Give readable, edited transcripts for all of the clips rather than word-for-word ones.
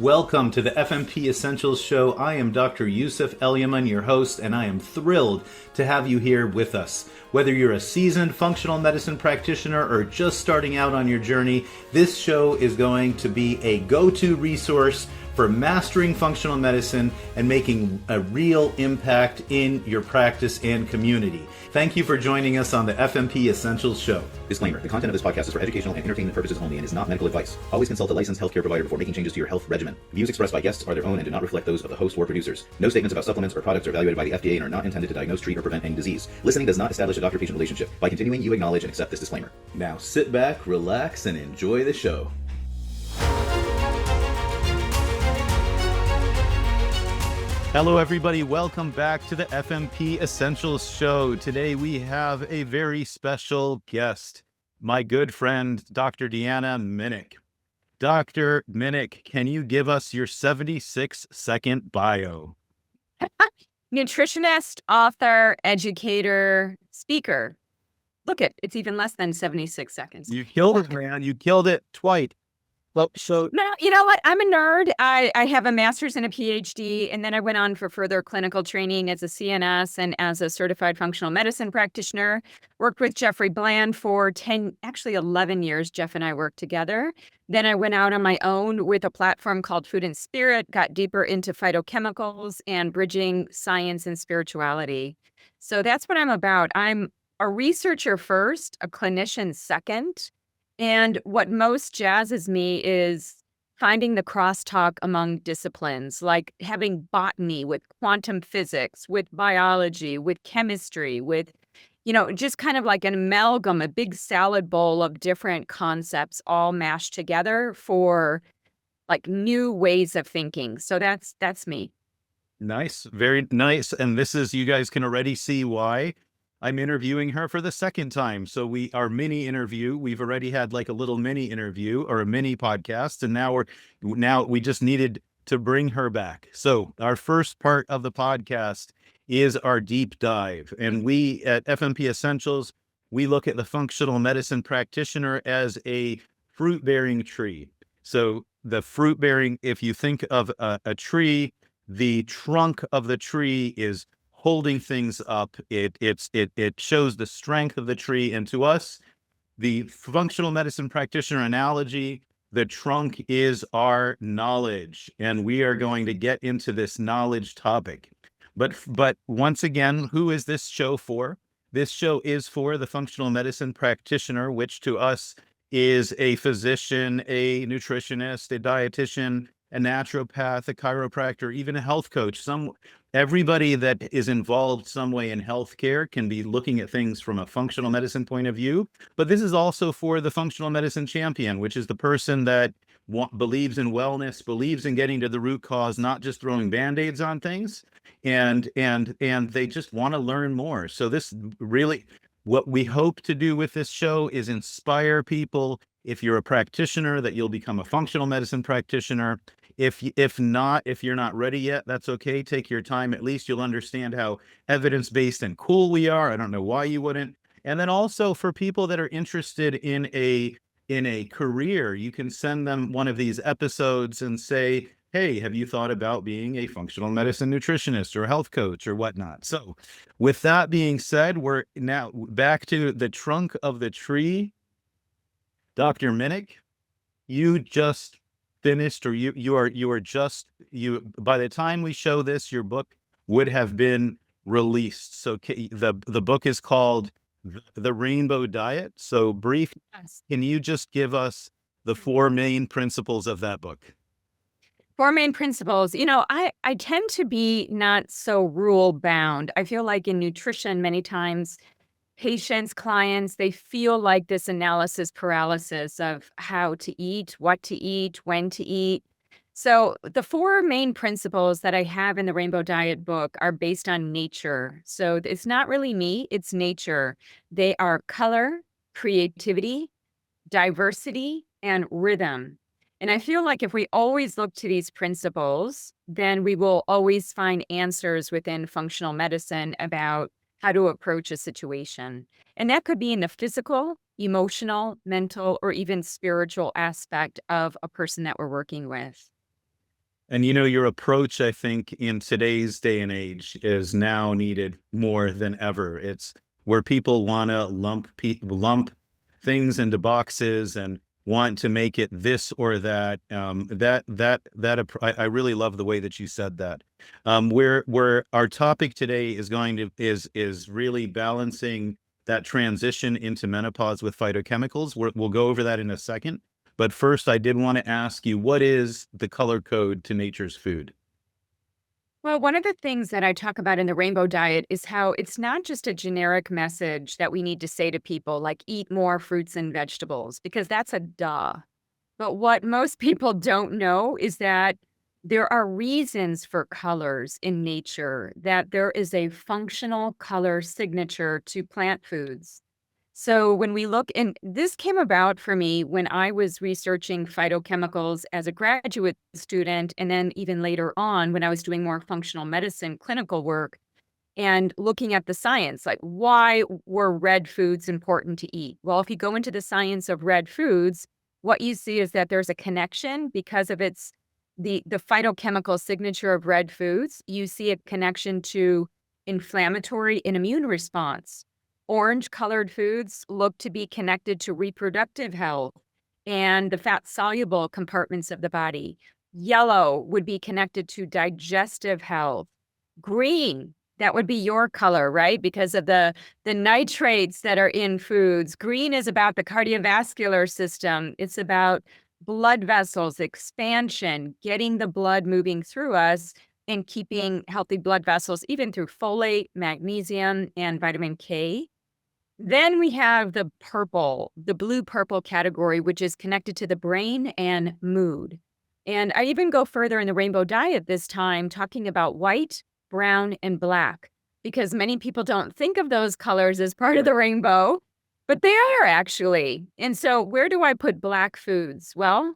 Welcome to the FMP Essentials Show. I am Dr. Yousef Elyaman, your host, and I am thrilled to have you here with us. Whether you're a seasoned functional medicine practitioner or just starting out on your journey, this show is going to be a go-to resource for mastering functional medicine and making a real impact in your practice and community. Thank you for joining us on the FMP Essentials Show. Disclaimer: the content of this podcast is for educational and entertainment purposes only and is not medical advice. Always consult a licensed healthcare provider before making changes to your health regimen. Views expressed by guests are their own and do not reflect those of the host or producers. No statements about supplements or products are evaluated by the FDA and are not intended to diagnose, treat, or prevent any disease. Listening does not establish a doctor-patient relationship. By continuing, you acknowledge and accept this disclaimer. Now sit back, relax, and enjoy the show. Hello, everybody. Welcome back to the FMP Essentials Show. Today we have a very special guest, my good friend, Dr. Deanna Minich. Dr. Minich, can you give us your 76-second bio? Nutritionist, author, educator, speaker. Look it's even less than 76 seconds. You killed it, man. You killed it twice. Well, so No, you know what? I'm a nerd. I have a master's and a PhD, and then I went on for further clinical training as a CNS and as a certified functional medicine practitioner. Worked with Jeffrey Bland for 11 years. Jeff and I worked together. Then I went out on my own with a platform called Food and Spirit, got deeper into phytochemicals and bridging science and spirituality. So that's what I'm about. I'm a researcher first, a clinician second. And what most jazzes me is finding the crosstalk among disciplines, like having botany with quantum physics, with biology, with chemistry, with, just kind of like an amalgam, a big salad bowl of different concepts all mashed together for like new ways of thinking. So that's me. nice, very nice. And this is, you guys can already see why I'm interviewing her for the second time. So our mini interview, we've already had like a little mini interview or a mini podcast, and now we just needed to bring her back. So our first part of the podcast is our deep dive. And we at FMP Essentials, we look at the functional medicine practitioner as a fruit-bearing tree. So the fruit-bearing, if you think of a tree, the trunk of the tree is holding things up. It shows the strength of the tree. And to us, the functional medicine practitioner analogy, the trunk is our knowledge. And we are going to get into this knowledge topic. But once again, who is this show for? This show is for the functional medicine practitioner, which to us is a physician, a nutritionist, a dietitian, a naturopath, a chiropractor, even a health coach. Everybody that is involved some way in healthcare can be looking at things from a functional medicine point of view. But this is also for the functional medicine champion, which is the person that believes in wellness, believes in getting to the root cause, not just throwing Band-Aids on things, and they just want to learn more. So this really, what we hope to do with this show is inspire people. If you're a practitioner, that you'll become a functional medicine practitioner. If you're not ready yet, that's okay. Take your time. At least you'll understand how evidence-based and cool we are. I don't know why you wouldn't. And then also for people that are interested in a career, you can send them one of these episodes and say, hey, have you thought about being a functional medicine nutritionist or health coach or whatnot? So with that being said, we're now back to the trunk of the tree. Dr. Minich, you just finished, or by the time we show this, your book would have been released. So the book is called The Rainbow Diet. So brief, Yes. can you just give us the 4 main principles of that book? 4 main principles. I tend to be not so rule bound. I feel like in nutrition, many times patients, clients, they feel like this analysis paralysis of how to eat, what to eat, when to eat. So the 4 main principles that I have in the Rainbow Diet book are based on nature. So it's not really me, it's nature. They are color, creativity, diversity, and rhythm. And I feel like if we always look to these principles, then we will always find answers within functional medicine about how to approach a situation. And that could be in the physical, emotional, mental, or even spiritual aspect of a person that we're working with. And your approach, I think, in today's day and age is now needed more than ever. It's where people want to lump things into boxes and want to make it this or that. I really love the way that you said that. Where our topic today is is really balancing that transition into menopause with phytochemicals. We'll go over that in a second. But first, I did want to ask you, what is the color code to nature's food? Well, one of the things that I talk about in the rainbow diet is how it's not just a generic message that we need to say to people, like eat more fruits and vegetables, because that's a duh. But what most people don't know is that there are reasons for colors in nature, that there is a functional color signature to plant foods. So when we look, and this came about for me when I was researching phytochemicals as a graduate student, and then even later on when I was doing more functional medicine clinical work and looking at the science, like why were red foods important to eat? Well, if you go into the science of red foods, what you see is that there's a connection because of the phytochemical signature of red foods. You see a connection to inflammatory and immune response. Orange colored foods look to be connected to reproductive health and the fat soluble compartments of the body. Yellow would be connected to digestive health. Green, that would be your color, right? Because of the nitrates that are in foods. Green is about the cardiovascular system. It's about blood vessels, expansion, getting the blood moving through us and keeping healthy blood vessels, even through folate, magnesium, and vitamin K. Then we have the purple, the blue purple category, which is connected to the brain and mood. And I even go further in the rainbow diet this time, talking about white, brown, and black, because many people don't think of those colors as part of the rainbow, but they are actually. And so, where do I put black foods? Well,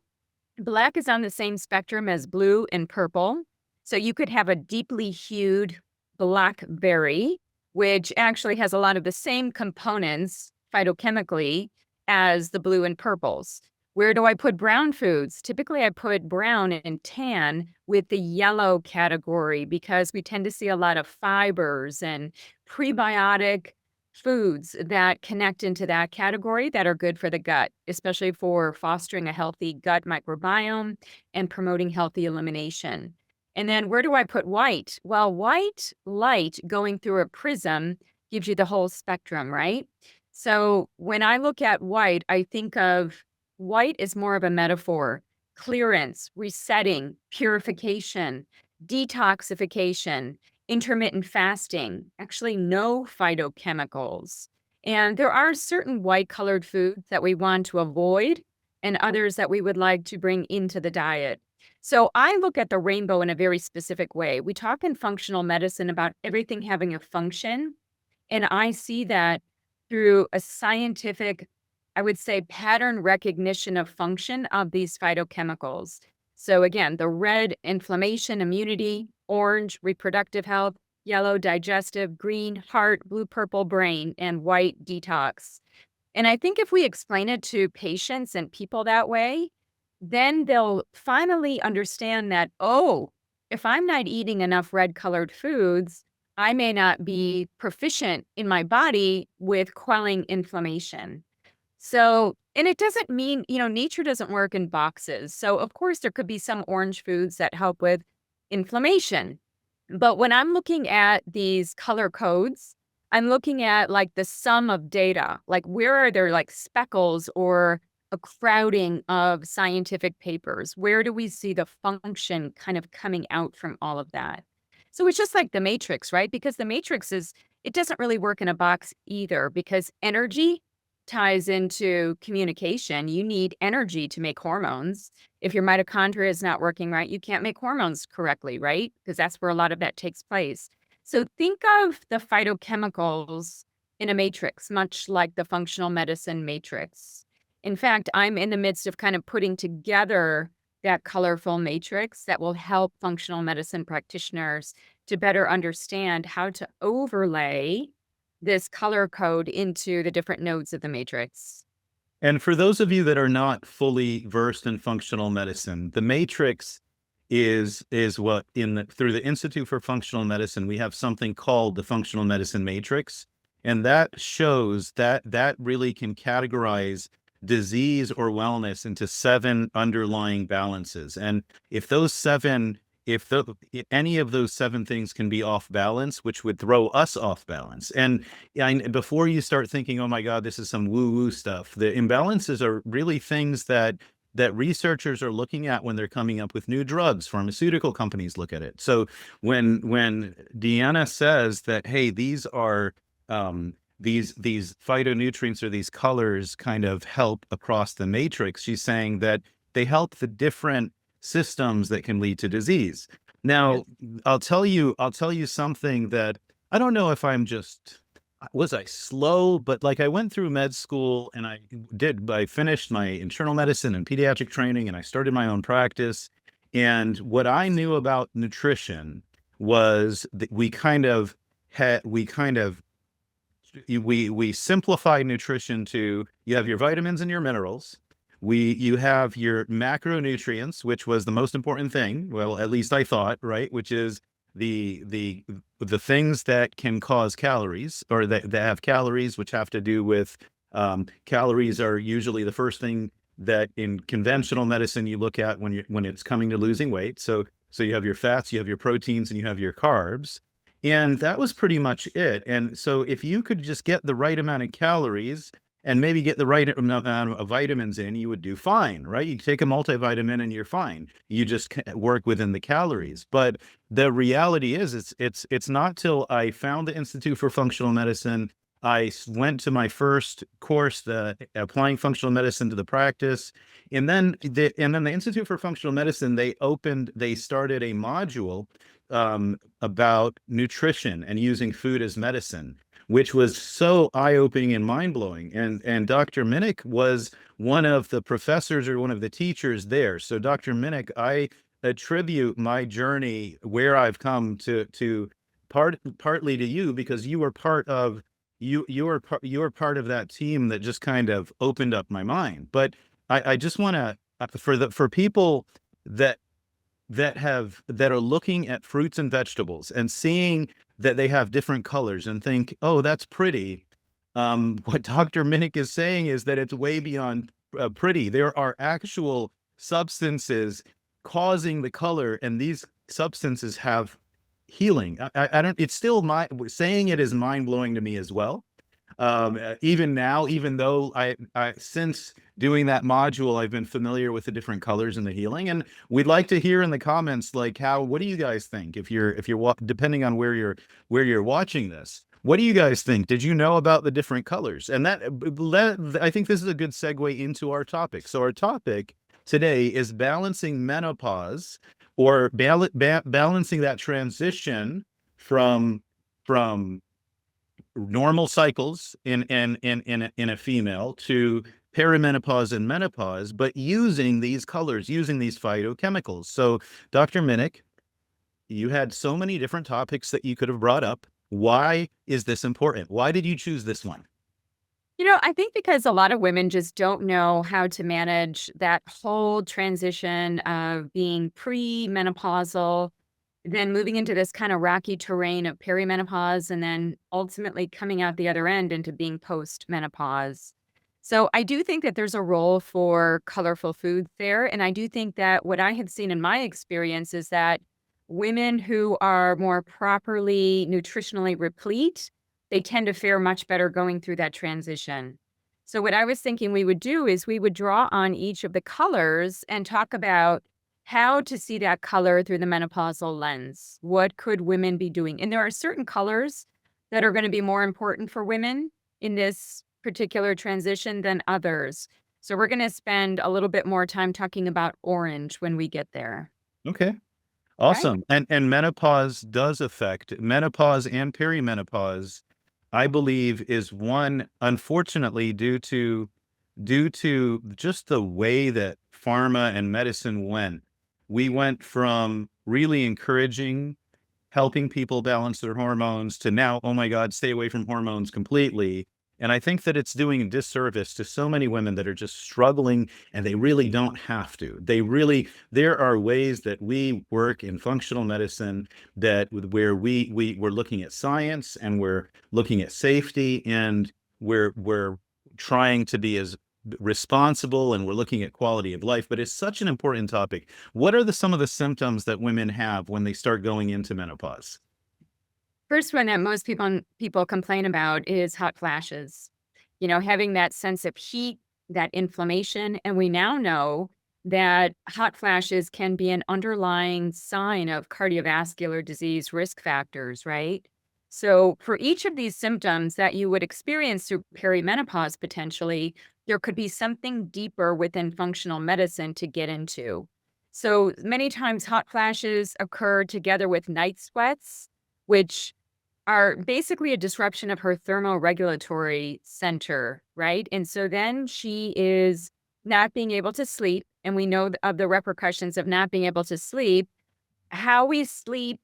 black is on the same spectrum as blue and purple. So, you could have a deeply hued blackberry, which actually has a lot of the same components phytochemically as the blue and purples. Where do I put brown foods? Typically, I put brown and tan with the yellow category because we tend to see a lot of fibers and prebiotic foods that connect into that category that are good for the gut, especially for fostering a healthy gut microbiome and promoting healthy elimination. And then where do I put white? Well, white light going through a prism gives you the whole spectrum, right? So when I look at white, I think of white as more of a metaphor: clearance, resetting, purification, detoxification, intermittent fasting, actually no phytochemicals. And there are certain white colored foods that we want to avoid and others that we would like to bring into the diet. So I look at the rainbow in a very specific way. We talk in functional medicine about everything having a function, and I see that through a scientific, I would say, pattern recognition of function of these phytochemicals. So again, the red, inflammation, immunity; orange, reproductive health; yellow, digestive; green, heart; blue, purple, brain; and white, detox. And I think if we explain it to patients and people that way, then they'll finally understand that, oh, if I'm not eating enough red colored foods, I may not be proficient in my body with quelling inflammation. So, and it doesn't mean, nature doesn't work in boxes. So, of course, there could be some orange foods that help with inflammation. But when I'm looking at these color codes, I'm looking at like the sum of data, like where are there like speckles or a crowding of scientific papers? Where do we see the function kind of coming out from all of that? So it's just like the matrix, right? Because the matrix it doesn't really work in a box either, because energy ties into communication. You need energy to make hormones. If your mitochondria is not working right, you can't make hormones correctly, right? Because that's where a lot of that takes place. So think of the phytochemicals in a matrix, much like the functional medicine matrix. In fact, I'm in the midst of kind of putting together that colorful matrix that will help functional medicine practitioners to better understand how to overlay this color code into the different nodes of the matrix. And for those of you that are not fully versed in functional medicine, the matrix is what through the Institute for Functional Medicine, we have something called the Functional Medicine Matrix. And that shows that really can categorize disease or wellness into 7 underlying balances. And if those 7, if any of those 7 things can be off balance, which would throw us off balance. And before you start thinking, oh my God, this is some woo-woo stuff, the imbalances are really things that researchers are looking at when they're coming up with new drugs. Pharmaceutical companies look at it. So when Deanna says that, hey, these are these phytonutrients or these colors kind of help across the matrix, she's saying that they help the different systems that can lead to disease. Now, I'll tell you something that I don't know if was I slow, but like I went through med school and I finished my internal medicine and pediatric training and I started my own practice. And what I knew about nutrition was that we simplified nutrition to, you have your vitamins and your minerals. You have your macronutrients, which was the most important thing. Well, at least I thought, right? Which is the things that can cause calories, or that have calories, which have to do with calories are usually the first thing that in conventional medicine you look at when it's coming to losing weight. So you have your fats, you have your proteins, and you have your carbs. And that was pretty much it. And so if you could just get the right amount of calories and maybe get the right amount of vitamins in, you would do fine, right? You take a multivitamin and you're fine. You just work within the calories. But the reality is, it's not till I found the Institute for Functional Medicine, I went to my first course, the applying functional medicine to the practice, and then the Institute for Functional Medicine, they started a module about nutrition and using food as medicine, which was so eye-opening and mind-blowing. And Dr. Minich was one of the professors or one of the teachers there. So Dr. Minich, I attribute my journey where I've come to partly to you, because you were part of part of that team that just kind of opened up my mind. But I just want to, for people that are looking at fruits and vegetables and seeing that they have different colors and think, oh, that's pretty. What Dr. Minich is saying is that it's way beyond pretty. There are actual substances causing the color, and these substances have healing. I don't, it's still saying it is mind blowing to me as well. Even now, even though I since doing that module, I've been familiar with the different colors and the healing, and we'd like to hear in the comments, like, what do you guys think? If you're depending on where you're watching this, what do you guys think? Did you know about the different colors? And I think this is a good segue into our topic. So our topic today is balancing menopause, or balancing that transition from normal cycles in a female to perimenopause and menopause, but using these colors, using these phytochemicals. So Dr. Minich, you had so many different topics that you could have brought up. Why is this important? Why did you choose this one? I think because a lot of women just don't know how to manage that whole transition of being pre-menopausal, then moving into this kind of rocky terrain of perimenopause, and then ultimately coming out the other end into being post-menopause. So I do think that there's a role for colorful foods there. And I do think that what I have seen in my experience is that women who are more properly nutritionally replete, they tend to fare much better going through that transition. So what I was thinking we would do is we would draw on each of the colors and talk about how to see that color through the menopausal lens. What could women be doing? And there are certain colors that are going to be more important for women in this particular transition than others. So we're going to spend a little bit more time talking about orange when we get there. Okay. Okay? Awesome. And menopause does affect menopause and perimenopause, I believe, is one, unfortunately, due to just the way that pharma and medicine went. We went from really encouraging, helping people balance their hormones, to now, oh my God, stay away from hormones completely. And I think that it's doing a disservice to so many women that are just struggling, and they really don't have to. There are ways that we work in functional medicine where we're looking at science, and we're looking at safety, and we're trying to be as responsible, and we're looking at quality of life. But it's such an important topic. What are some of the symptoms that women have when they start going into menopause? First one that most people complain about is hot flashes. Having that sense of heat, that inflammation, and we now know that hot flashes can be an underlying sign of cardiovascular disease risk factors, right? So, for each of these symptoms that you would experience through perimenopause potentially, there could be something deeper within functional medicine to get into. So, many times hot flashes occur together with night sweats, which are basically a disruption of her thermoregulatory center, right? And so then she is not being able to sleep. And we know of the repercussions of not being able to sleep. How we sleep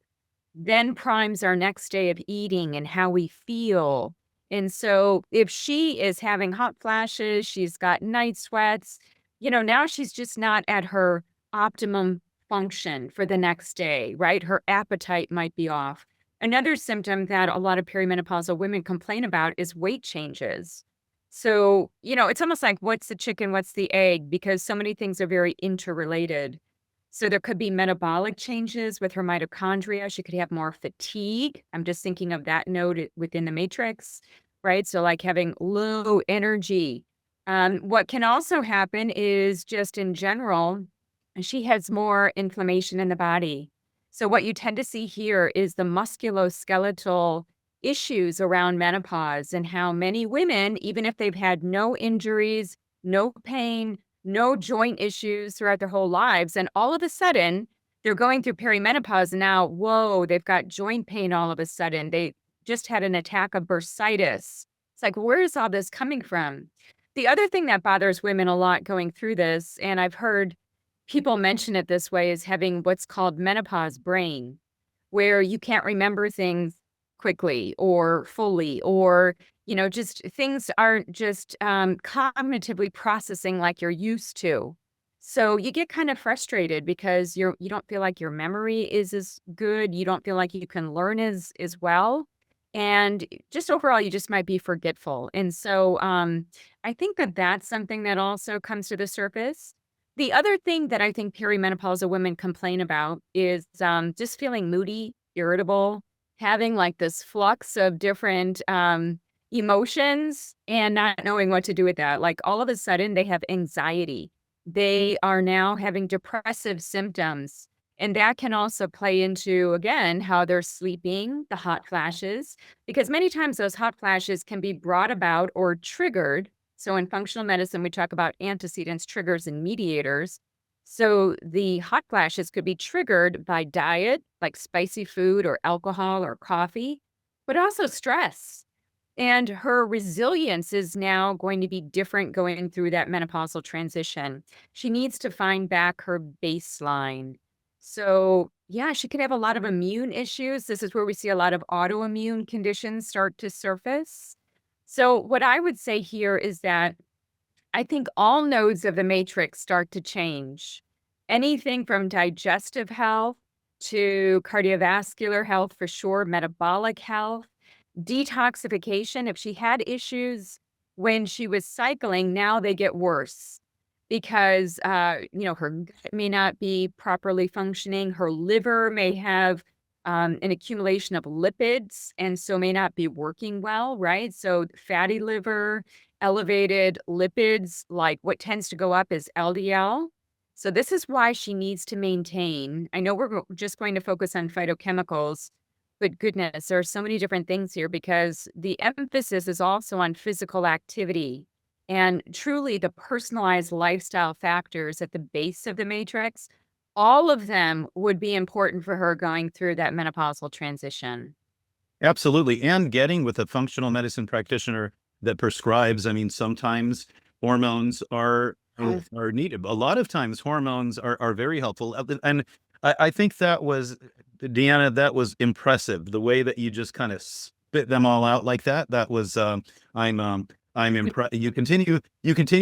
then primes our next day of eating and how we feel. And so if she is having hot flashes, she's got night sweats, now she's just not at her optimum function for the next day, right? Her appetite might be off. Another symptom that a lot of perimenopausal women complain about is weight changes. So, it's almost like what's the chicken, what's the egg, because so many things are very interrelated. So there could be metabolic changes with her mitochondria. She could have more fatigue. I'm just thinking of that node within the matrix, right? So like having low energy. What can also happen is just in general, she has more inflammation in the body. So what you tend to see here is the musculoskeletal issues around menopause, and how many women, even if they've had no injuries, no pain, no joint issues throughout their whole lives, and all of a sudden they're going through perimenopause, and now, whoa, they've got joint pain all of a sudden. They just had an attack of bursitis. It's like, where is all this coming from? The other thing that bothers women a lot going through this, and I've heard people mention it this way, is having what's called menopause brain, where you can't remember things quickly or fully, or just things aren't just cognitively processing like you're used to. So you get kind of frustrated because you don't feel like your memory is as good. You don't feel like you can learn as well. And just overall, you just might be forgetful. And so I think that that's something that also comes to the surface. The other thing that I think perimenopausal women complain about is just feeling moody, irritable, having like this flux of different emotions and not knowing what to do with that. Like all of a sudden, they have anxiety. They are now having depressive symptoms. And that can also play into, again, how they're sleeping, the hot flashes, because many times those hot flashes can be brought about or triggered. So in functional medicine, we talk about antecedents, triggers, and mediators. So the hot flashes could be triggered by diet, like spicy food or alcohol or coffee, but also stress. And her resilience is now going to be different going through that menopausal transition. She needs to find back her baseline. So, yeah, she could have a lot of immune issues. This is where we see a lot of autoimmune conditions start to surface. So, what I would say here is that I think all nodes of the matrix start to change. Anything from digestive health to cardiovascular health, for sure, metabolic health, detoxification. If she had issues when she was cycling, now they get worse because, her gut may not be properly functioning. Her liver may have an accumulation of lipids and so may not be working well, right? So fatty liver, elevated lipids, like what tends to go up is LDL. So this is why she needs to maintain. I know we're just going to focus on phytochemicals, but goodness, there are so many different things here because the emphasis is also on physical activity and truly the personalized lifestyle factors at the base of the matrix. All of them would be important for her going through that menopausal transition. Absolutely. And getting with a functional medicine practitioner that prescribes, I mean, sometimes hormones are needed. A lot of times hormones are very helpful. And I think that was, Deanna, that was impressive. The way that you just kind of spit them all out like that. That was I'm impressed. You continue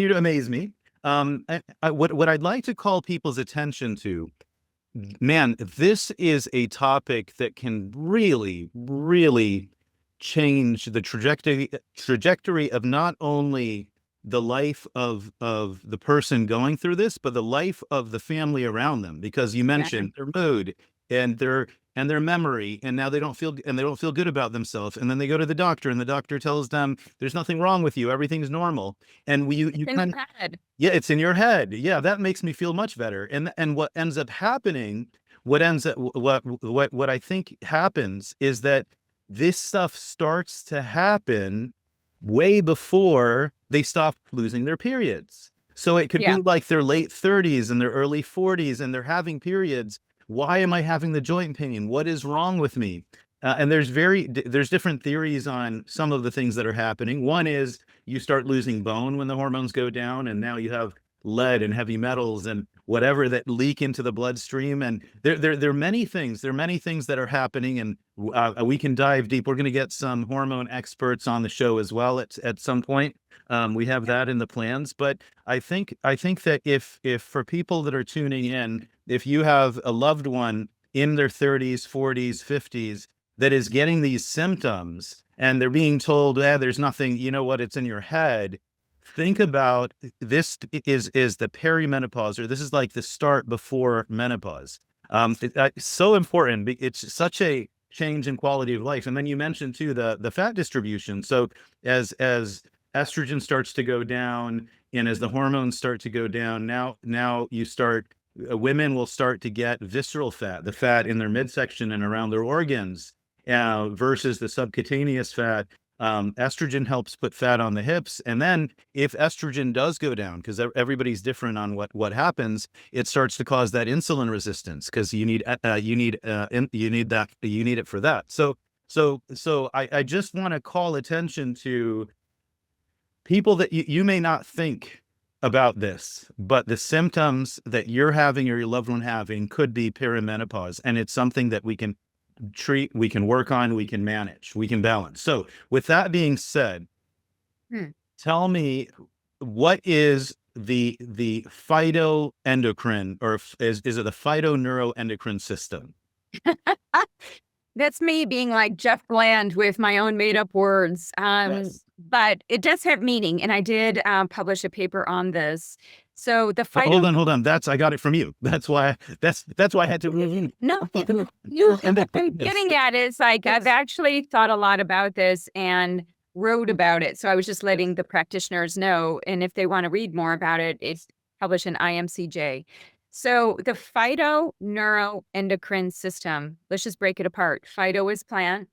to amaze me. What I'd like to call people's attention to, man, this is a topic that can really, really change the trajectory of not only the life of the person going through this, but the life of the family around them. Because you mentioned their mood and their memory, and now they don't feel good about themselves. And then they go to the doctor, and the doctor tells them there's nothing wrong with you, everything's normal. And you kind of, yeah, it's in your head. Yeah, that makes me feel much better. And what ends up happening, what I think happens is that this stuff starts to happen way before they stop losing their periods. So it could be like their late 30s and their early 40s, and they're having periods. Why am I having the joint pain? What is wrong with me? And there's different theories on some of the things that are happening. One is you start losing bone when the hormones go down, and now you have lead and heavy metals and whatever that leak into the bloodstream. And there are many things. There are many things that are happening, and we can dive deep. We're going to get some hormone experts on the show as well at some point. We have that in the plans. But I think that if for people that are tuning in, if you have a loved one in their 30s, 40s, 50s that is getting these symptoms, and they're being told, there's nothing, you know what, it's in your head. Think about this is the perimenopause, or this is like the start before menopause. It's so important. It's such a change in quality of life. And then you mentioned too the fat distribution. So as estrogen starts to go down, and as the hormones start to go down, now you start, women will start to get visceral fat, the fat in their midsection and around their organs, versus the subcutaneous fat. Estrogen helps put fat on the hips. And then if estrogen does go down, because everybody's different on what happens, it starts to cause that insulin resistance, because you need it for that. So I just want to call attention to people that you may not think about this, but the symptoms that you're having or your loved one having could be perimenopause. And it's something that we can treat, we can work on, we can manage, we can balance. So with that being said, tell me, what is the phytoendocrine, or is it the phytoneuroendocrine system? That's me being like Jeff Bland with my own made up words. Yes. But it does have meaning. And I did publish a paper on this. So the Hold on. I got it from you. That's why I had to. No, I'm getting at is like, I've actually thought a lot about this and wrote about it. So I was just letting the practitioners know. And if they want to read more about it, it's published in IMCJ. So the phytoneuroendocrine system, let's just break it apart. Phyto is plant.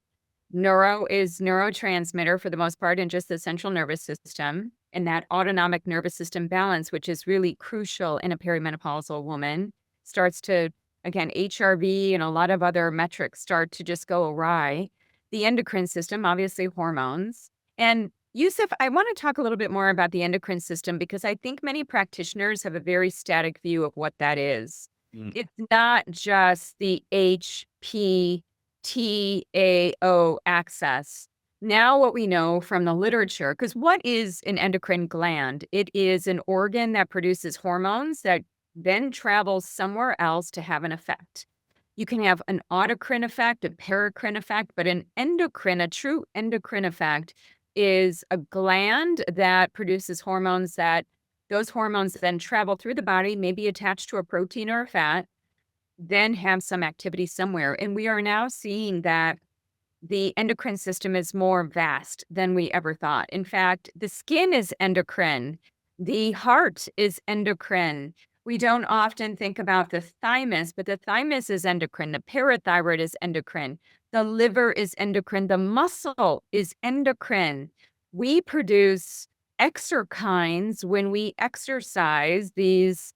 Neuro is neurotransmitter for the most part, and just the central nervous system. And that autonomic nervous system balance, which is really crucial in a perimenopausal woman, starts to, again, HRV and a lot of other metrics start to just go awry. The endocrine system, obviously hormones. And Yousef, I want to talk a little bit more about the endocrine system, because I think many practitioners have a very static view of what that is. It's not just the HPTAO axis. Now what we know from the literature, because what is an endocrine gland? It is an organ that produces hormones that then travels somewhere else to have an effect. You can have an autocrine effect, a paracrine effect, but an endocrine, a true endocrine effect, is a gland that produces hormones that those hormones then travel through the body, maybe attached to a protein or a fat, then have some activity somewhere. And we are now seeing that the endocrine system is more vast than we ever thought. In fact, the skin is endocrine. The heart is endocrine. We don't often think about the thymus, but the thymus is endocrine. The parathyroid is endocrine. The liver is endocrine. The muscle is endocrine. We produce exerkines when we exercise, these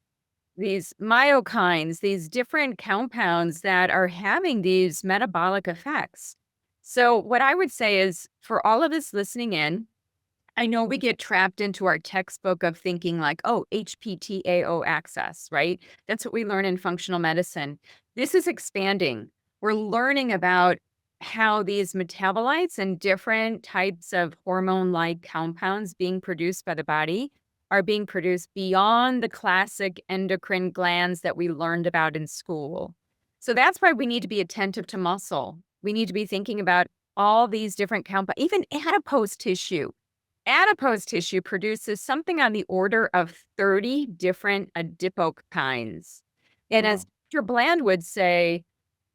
myokines, these different compounds that are having these metabolic effects. So what I would say is, for all of us listening in, I know we get trapped into our textbook of thinking like, oh, HPTAO axis, right? That's what we learn in functional medicine. This is expanding. We're learning about how these metabolites and different types of hormone-like compounds being produced by the body are being produced beyond the classic endocrine glands that we learned about in school. So that's why we need to be attentive to muscle. We need to be thinking about all these different compounds, even adipose tissue. Adipose tissue produces something on the order of 30 different adipokines. And as Dr. Bland would say,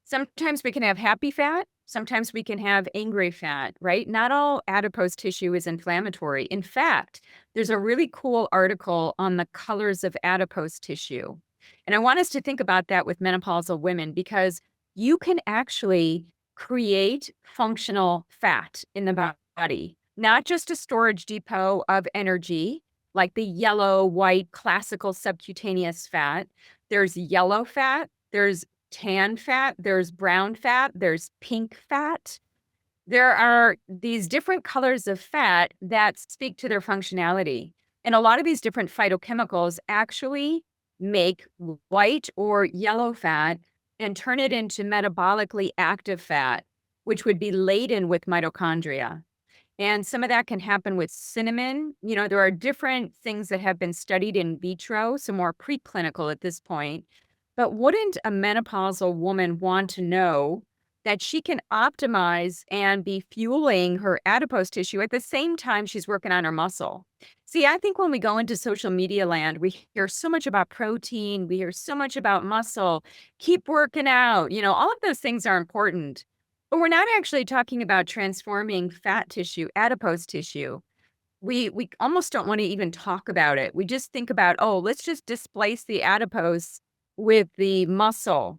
sometimes we can have happy fat, sometimes we can have angry fat, right? Not all adipose tissue is inflammatory. In fact, there's a really cool article on the colors of adipose tissue. And I want us to think about that with menopausal women because you can actually create functional fat in the body, not just a storage depot of energy like the yellow, white, classical subcutaneous fat. There's yellow fat, there's tan fat, there's brown fat, there's pink fat. There are these different colors of fat that speak to their functionality. And a lot of these different phytochemicals actually make white or yellow fat and turn it into metabolically active fat, which would be laden with mitochondria. And some of that can happen with cinnamon. There are different things that have been studied in vitro, so more preclinical at this point. But wouldn't a menopausal woman want to know that she can optimize and be fueling her adipose tissue at the same time she's working on her muscle? See, I think when we go into social media land, we hear so much about protein, we hear so much about muscle, keep working out, all of those things are important. But we're not actually talking about transforming fat tissue, adipose tissue. We almost don't want to even talk about it. We just think about, oh, let's just displace the adipose with the muscle.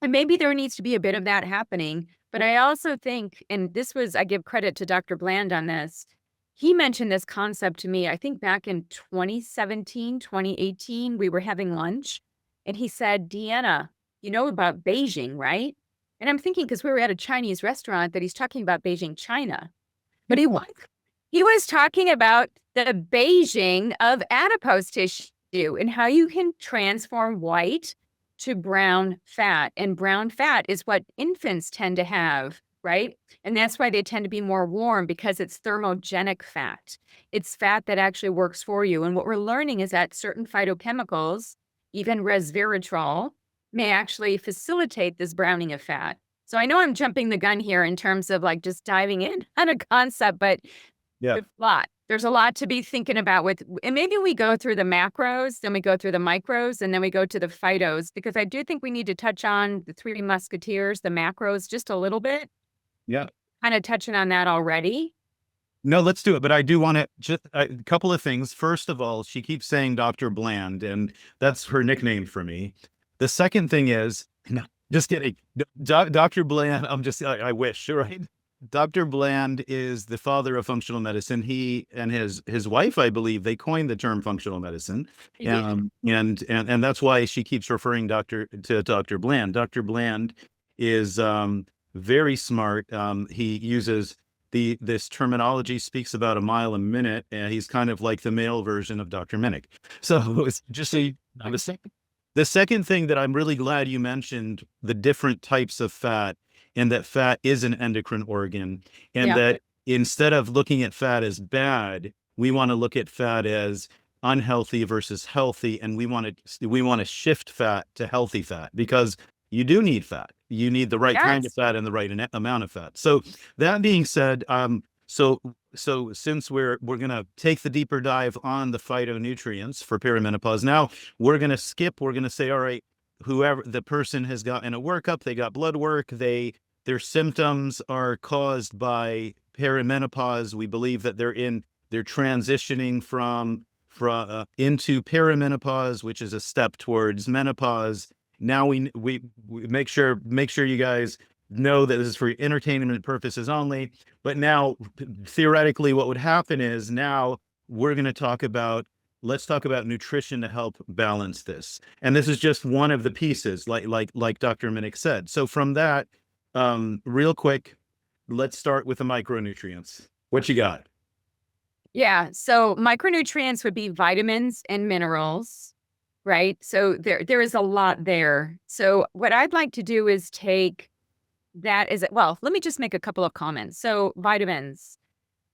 And maybe there needs to be a bit of that happening. But I also think, and I give credit to Dr. Bland on this. He mentioned this concept to me, I think back in 2017, 2018, we were having lunch. And he said, Deanna, you know about Beijing, right? And I'm thinking, because we were at a Chinese restaurant, that he's talking about Beijing, China. But he was talking about the Beijing of adipose tissue and how you can transform white to brown fat. And brown fat is what infants tend to have, right? And that's why they tend to be more warm because it's thermogenic fat. It's fat that actually works for you. And what we're learning is that certain phytochemicals, even resveratrol, may actually facilitate this browning of fat. So I know I'm jumping the gun here in terms of like just diving in on a concept, but Yeah. there's a lot to be thinking about and maybe we go through the macros, then we go through the micros, and then we go to the phytos, because I do think we need to touch on the three musketeers, the macros, just a little bit. Yeah. Kind of touching on that already. No, let's do it. But I do want to just a couple of things. First of all, she keeps saying Dr. Bland, and that's her nickname for me. The second thing is, no, just kidding. Dr. Bland, I wish, right? Dr. Bland is the father of functional medicine. He and his wife, I believe, they coined the term functional medicine. And that's why she keeps referring to Dr. Bland. Dr. Bland is very smart. He uses this terminology, speaks about a mile a minute, and he's kind of like the male version of Dr. Minich. So it's just the second thing that I'm really glad you mentioned, the different types of fat, and that fat is an endocrine organ, and that instead of looking at fat as bad, we want to look at fat as unhealthy versus healthy, and we want to shift fat to healthy fat, because you do need fat. You need the right kind of fat and the right amount of fat. So that being said, so since we're going to take the deeper dive on the phytonutrients for perimenopause, now we're going to say, all right, whoever the person has gotten a workup, they got blood work, their symptoms are caused by perimenopause. We believe that they're transitioning from into perimenopause, which is a step towards menopause. Now we make sure you guys know that this is for entertainment purposes only. But now, theoretically, what would happen is now we're going to let's talk about nutrition to help balance this. And this is just one of the pieces, like Dr. Minich said. So from that, real quick, let's start with the micronutrients. What you got? Yeah. So micronutrients would be vitamins and minerals, right? So there is a lot there. So what I'd like to do is take that is, well, let me just make a couple of comments. So vitamins,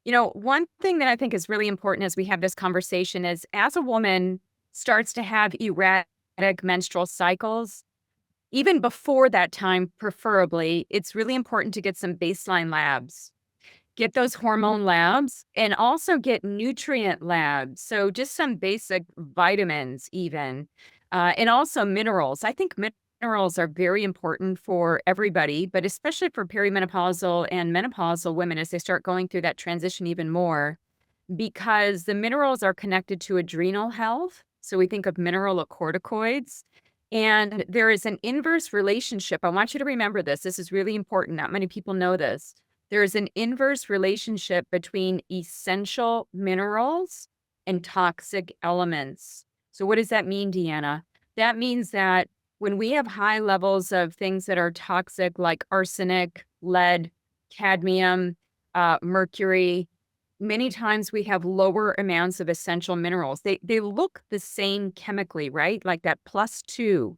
one thing that I think is really important as we have this conversation is as a woman starts to have erratic menstrual cycles, even before that time, preferably, it's really important to get some baseline labs. Get those hormone labs and also get nutrient labs. So just some basic vitamins, even, and also minerals. I think minerals are very important for everybody, but especially for perimenopausal and menopausal women as they start going through that transition even more, because the minerals are connected to adrenal health. So we think of mineralocorticoids. And there is an inverse relationship. I want you to remember this. This is really important. Not many people know this. There is an inverse relationship between essential minerals and toxic elements. So, what does that mean, Deanna? That means that when we have high levels of things that are toxic, like arsenic, lead, cadmium, mercury, many times we have lower amounts of essential minerals. They look the same chemically, right? Like that +2.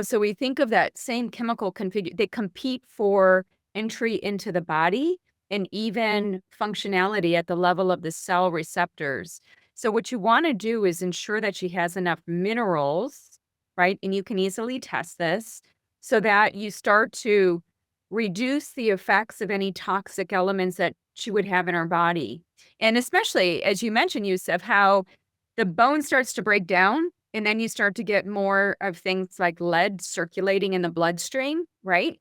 So we think of that same chemical configure. They compete for entry into the body and even functionality at the level of the cell receptors. So what you want to do is ensure that she has enough minerals, right? And you can easily test this so that you start to reduce the effects of any toxic elements that she would have in her body. And especially, as you mentioned, Yousef, how the bone starts to break down and then you start to get more of things like lead circulating in the bloodstream, right?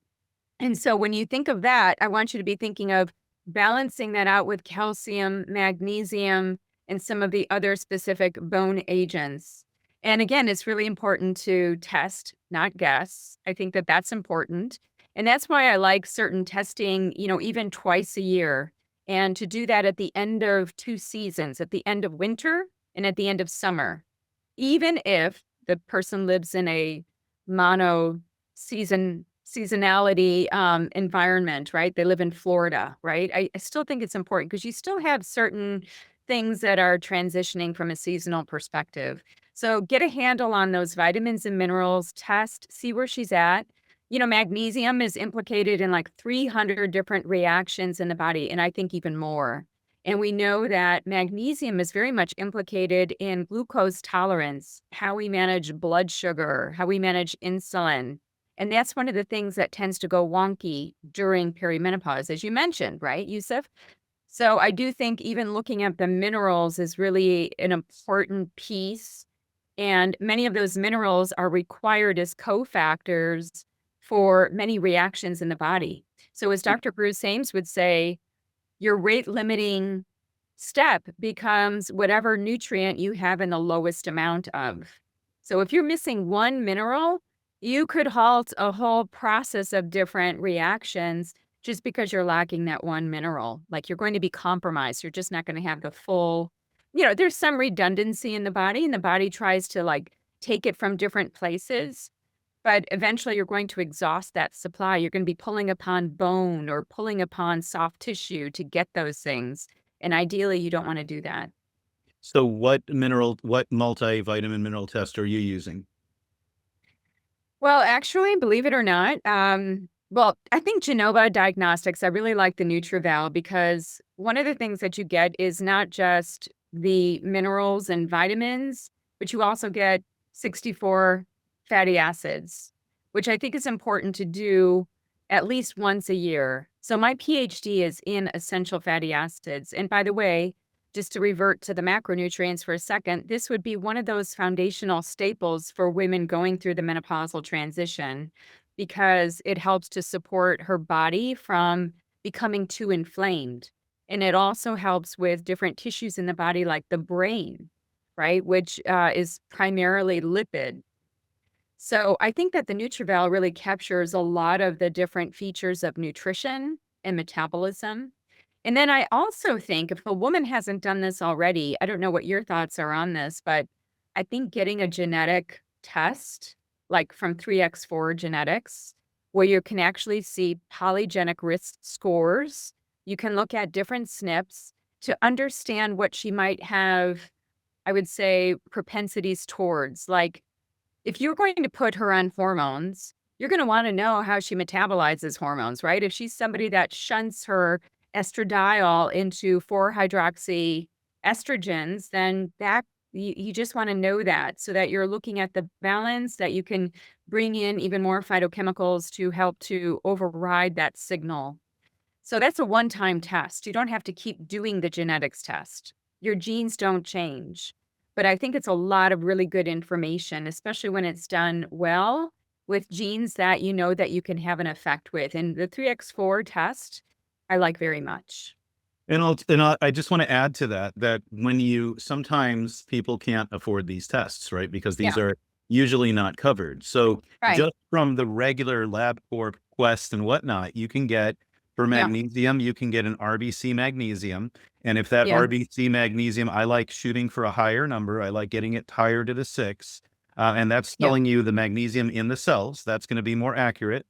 And so when you think of that, I want you to be thinking of balancing that out with calcium, magnesium, and some of the other specific bone agents. And again, it's really important to test, not guess. I think that that's important. And that's why I like certain testing, even twice a year. And to do that at the end of 2 seasons, at the end of winter and at the end of summer. Even if the person lives in a mono seasonality environment, right? They live in Florida, right? I still think it's important because you still have certain things that are transitioning from a seasonal perspective. So get a handle on those vitamins and minerals, test, see where she's at. Magnesium is implicated in like 300 different reactions in the body, and I think even more. And we know that magnesium is very much implicated in glucose tolerance, how we manage blood sugar, how we manage insulin. And that's one of the things that tends to go wonky during perimenopause, as you mentioned, right, Yousef? So I do think even looking at the minerals is really an important piece. And many of those minerals are required as cofactors for many reactions in the body. So as Dr. Bruce Ames would say, your rate limiting step becomes whatever nutrient you have in the lowest amount of. So if you're missing one mineral, you could halt a whole process of different reactions just because you're lacking that one mineral. Like you're going to be compromised. You're just not going to have the full, there's some redundancy in the body, and the body tries to like take it from different places. But eventually you're going to exhaust that supply. You're going to be pulling upon bone or pulling upon soft tissue to get those things. And ideally, you don't want to do that. So what multivitamin mineral test are you using? Well, actually, believe it or not, I think Genova Diagnostics, I really like the NutriVal because one of the things that you get is not just the minerals and vitamins, but you also get 64 fatty acids, which I think is important to do at least once a year. So my PhD is in essential fatty acids. And by the way, just to revert to the macronutrients for a second, this would be one of those foundational staples for women going through the menopausal transition because it helps to support her body from becoming too inflamed. And it also helps with different tissues in the body, like the brain, right, which is primarily lipid. So I think that the NutriVal really captures a lot of the different features of nutrition and metabolism. And then I also think if a woman hasn't done this already, I don't know what your thoughts are on this, but I think getting a genetic test, like from 3x4 Genetics, where you can actually see polygenic risk scores, you can look at different SNPs to understand what she might have, I would say, propensities towards. Like if you're going to put her on hormones, you're going to want to know how she metabolizes hormones, right? If she's somebody that shunts her estradiol into 4-hydroxy estrogens, then that you just want to know that so that you're looking at the balance, that you can bring in even more phytochemicals to help to override that signal. So that's a one-time test. You don't have to keep doing the genetics test. Your genes don't change. But I think it's a lot of really good information, especially when it's done well with genes that you know that you can have an effect with. And the 3x4 test, I like very much. I just want to add to that, that sometimes people can't afford these tests, right? Because these Yeah. are usually not covered. So Right. just from the regular LabCorp Quest and whatnot, you can get for Yeah. magnesium, you can get an RBC magnesium. And if that Yeah. RBC magnesium, I like shooting for a higher number. I like getting it higher to the 6. And that's Yeah. telling you the magnesium in the cells. That's going to be more accurate.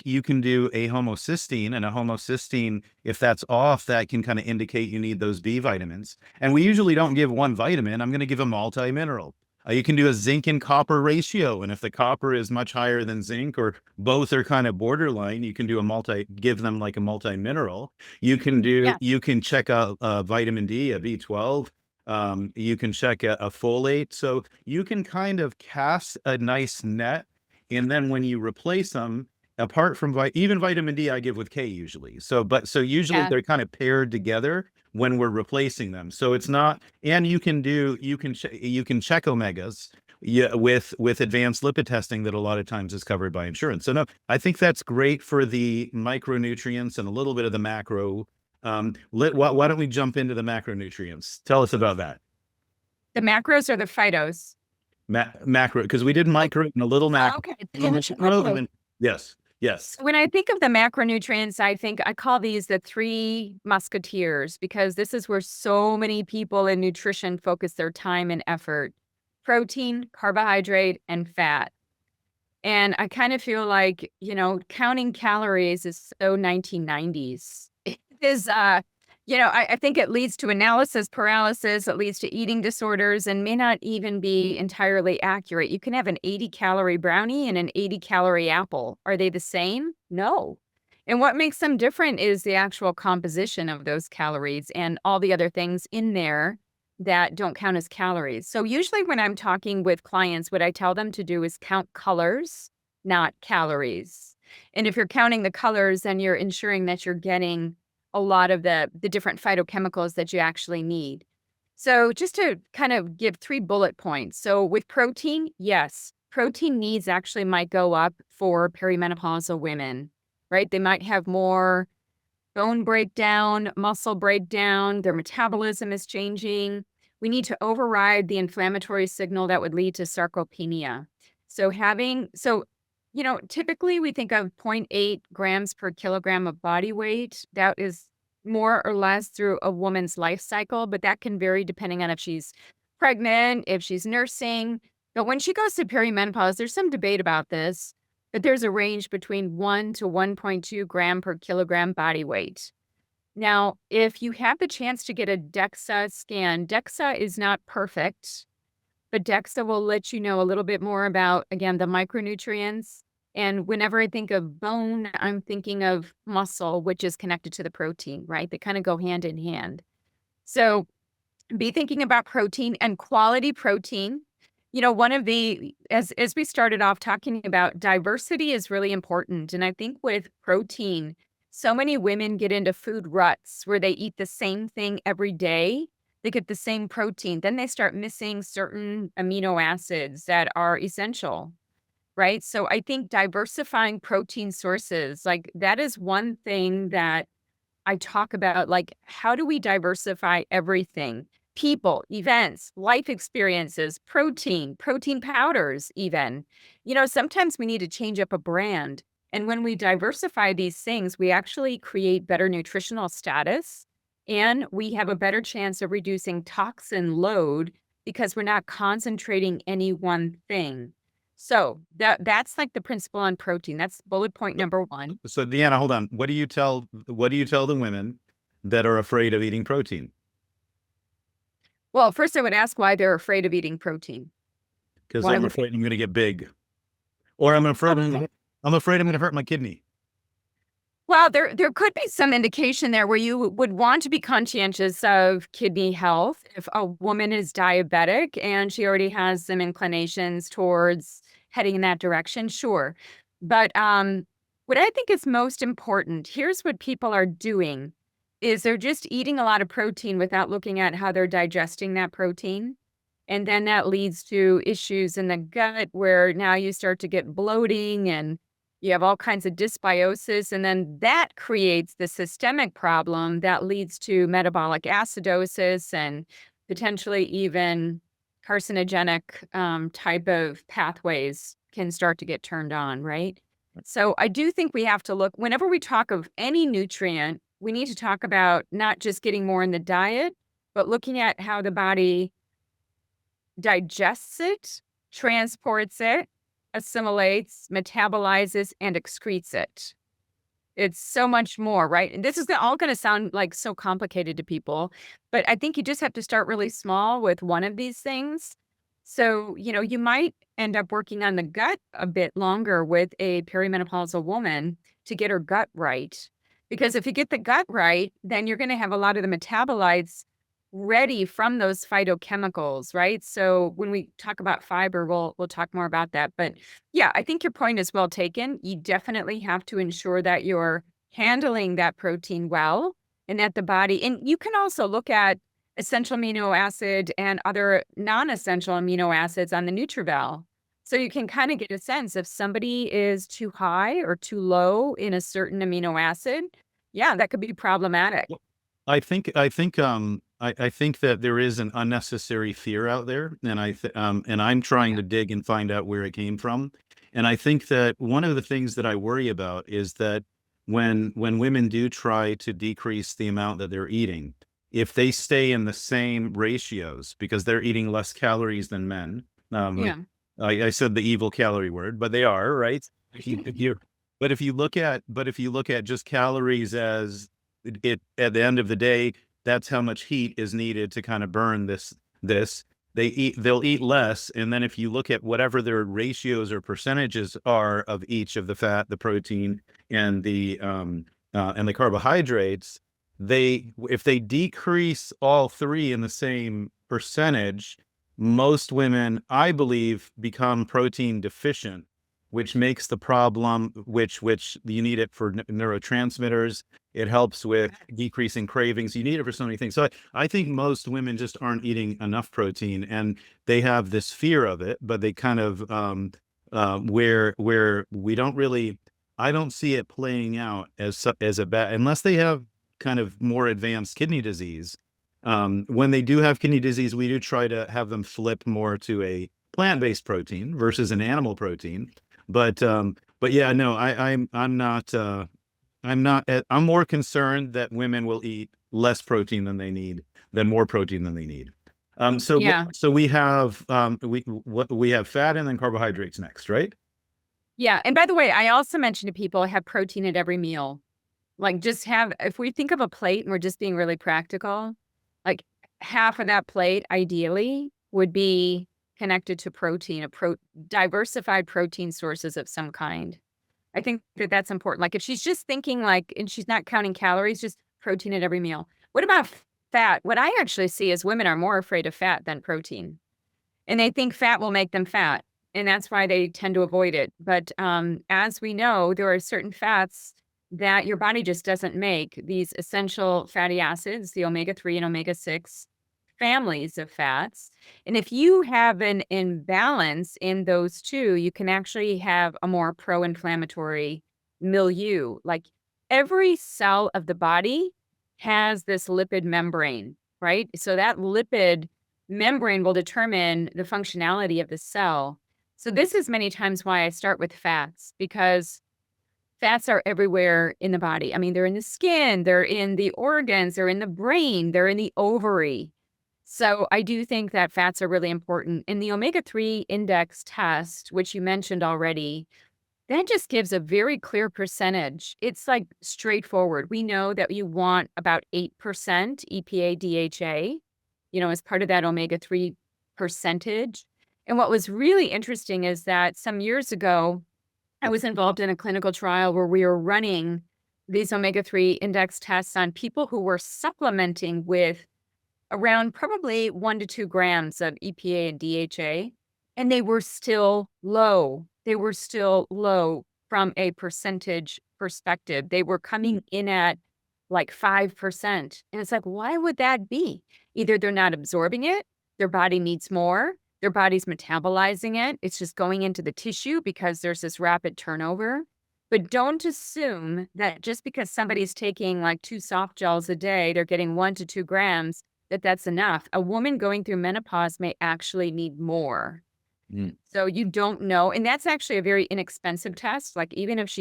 You can do a homocysteine, and a homocysteine, if that's off, that can kind of indicate you need those B vitamins. And we usually don't give one vitamin. I'm going to give a multi-mineral. You can do a zinc and copper ratio. And if the copper is much higher than zinc, or both are kind of borderline, you can give them like a multi-mineral. You can check a vitamin D, a B12. You can check a folate. So you can kind of cast a nice net. And then when you replace them, apart from even vitamin D, I give with K usually. So usually Yeah. they're kind of paired together when we're replacing them. So it's not, and you can check omegas, with advanced lipid testing that a lot of times is covered by insurance. So no, I think that's great for the micronutrients and a little bit of the macro. Why don't we jump into the macronutrients? Tell us about that. The macros or the phytos? Macro, because we did micro and a little macro. Okay. Yes. Yes. When I think of the macronutrients, I call these the 3 musketeers, because this is where so many people in nutrition focus their time and effort: protein, carbohydrate, and fat. And I kind of feel like, counting calories is so 1990s. It is, I think it leads to analysis paralysis, it leads to eating disorders, and may not even be entirely accurate. You can have an 80-calorie brownie and an 80-calorie apple. Are they the same? No. And what makes them different is the actual composition of those calories and all the other things in there that don't count as calories. So usually when I'm talking with clients, what I tell them to do is count colors, not calories. And if you're counting the colors, then you're ensuring that you're getting a lot of the different phytochemicals that you actually need. So just to kind of give 3 bullet points. So with protein, yes, protein needs actually might go up for perimenopausal women, right? They might have more bone breakdown, muscle breakdown, their metabolism is changing. We need to override the inflammatory signal that would lead to sarcopenia. Typically we think of 0.8 grams per kilogram of body weight. That is more or less through a woman's life cycle, but that can vary depending on if she's pregnant, if she's nursing. But when she goes to perimenopause, there's some debate about this, but there's a range between 1 to 1.2 gram per kilogram body weight. Now, if you have the chance to get a DEXA scan, DEXA is not perfect, but DEXA will let you know a little bit more about, again, the micronutrients. And whenever I think of bone, I'm thinking of muscle, which is connected to the protein, right? They kind of go hand in hand. So be thinking about protein and quality protein. As we started off talking about, diversity is really important. And I think with protein, so many women get into food ruts where they eat the same thing every day. They get the same protein. Then they start missing certain amino acids that are essential, right? So I think diversifying protein sources, like that is one thing that I talk about, like, how do we diversify everything? People, events, life experiences, protein powders, even. Sometimes we need to change up a brand. And when we diversify these things, we actually create better nutritional status, and we have a better chance of reducing toxin load because we're not concentrating any one thing. So that's like the principle on protein. That's bullet point number 1. So Deanna, hold on. What do you tell the women that are afraid of eating protein? Well, first I would ask why they're afraid of eating protein. Because Why I'm would afraid I'm going to get big, or I'm afraid I'm afraid I'm going to hurt my kidney. Well, there could be some indication there where you would want to be conscientious of kidney health if a woman is diabetic and she already has some inclinations towards heading in that direction, sure. But what I think is most important, here's what people are doing, is they're just eating a lot of protein without looking at how they're digesting that protein. And then that leads to issues in the gut where now you start to get bloating and you have all kinds of dysbiosis, and then that creates the systemic problem that leads to metabolic acidosis and potentially even carcinogenic type of pathways can start to get turned on, right? So I do think we have to look, whenever we talk of any nutrient, we need to talk about not just getting more in the diet, but looking at how the body digests it, transports it, assimilates, metabolizes, and excretes it. It's so much more, right? And this is all going to sound like so complicated to people, but I think you just have to start really small with one of these things. So, you might end up working on the gut a bit longer with a perimenopausal woman to get her gut right. Because if you get the gut right, then you're going to have a lot of the metabolites ready from those phytochemicals, right? So when we talk about fiber, we'll talk more about that. But yeah, I think your point is well taken. You definitely have to ensure that you're handling that protein well and that the body, and you can also look at essential amino acid and other non-essential amino acids on the NutriVal. So you can kind of get a sense if somebody is too high or too low in a certain amino acid. Yeah, that could be problematic. Well, I think that there is an unnecessary fear out there, and and I'm trying to dig and find out where it came from. And I think that one of the things that I worry about is that when women do try to decrease the amount that they're eating, if they stay in the same ratios because they're eating less calories than men, Yeah. I said the evil calorie word, but they are, right? But if you look at just calories as it at the end of the day, that's how much heat is needed to kind of burn this. They'll eat less, and then if you look at whatever their ratios or percentages are of each of the fat, the protein, and the carbohydrates, if they decrease all three in the same percentage, most women, I believe, become protein deficient, which makes the problem, which you need it for neurotransmitters. It helps with decreasing cravings. You need it for so many things. So I think most women just aren't eating enough protein, and they have this fear of it, but they kind of where we don't really, I don't see it playing out as a bad, unless they have kind of more advanced kidney disease. When they do have kidney disease, we do try to have them flip more to a plant-based protein versus an animal protein. But yeah, no, I'm more concerned that women will eat less protein than they need, than more protein than they need. Yeah. So we have we have fat and then carbohydrates next, right? Yeah. And by the way, I also mentioned to people have protein at every meal. Like just have, if we think of a plate and we're just being really practical, like half of that plate ideally would be connected to protein, diversified protein sources of some kind. I think that that's important. Like if she's just thinking like, and she's not counting calories, just protein at every meal. What about fat? What I actually see is women are more afraid of fat than protein. And they think fat will make them fat. And that's why they tend to avoid it. But as we know, there are certain fats that your body just doesn't make, these essential fatty acids, the omega-3 and omega-6 families of fats. And if you have an imbalance in those two, you can actually have a more pro-inflammatory milieu. Like every cell of the body has this lipid membrane, right? So that lipid membrane will determine the functionality of the cell. So this is many times why I start with fats, because fats are everywhere in the body. I mean, they're in the skin, they're in the organs, they're in the brain, they're in the ovary. So I do think that fats are really important. In the omega-3 index test, which you mentioned already, that just gives a very clear percentage. It's like straightforward. We know that you want about 8% EPA DHA, as part of that omega-3 percentage. And what was really interesting is that some years ago, I was involved in a clinical trial where we were running these omega-3 index tests on people who were supplementing with around probably 1 to 2 grams of EPA and DHA, and they were still low. They were still low from a percentage perspective. They were coming in at like 5%. And it's like, why would that be? Either they're not absorbing it, their body needs more, their body's metabolizing it, it's just going into the tissue because there's this rapid turnover. But don't assume that just because somebody's taking like 2 soft gels a day, they're getting 1 to 2 grams, that's enough. A woman going through menopause may actually need more. Mm. So you don't know. And that's actually a very inexpensive test. Like even if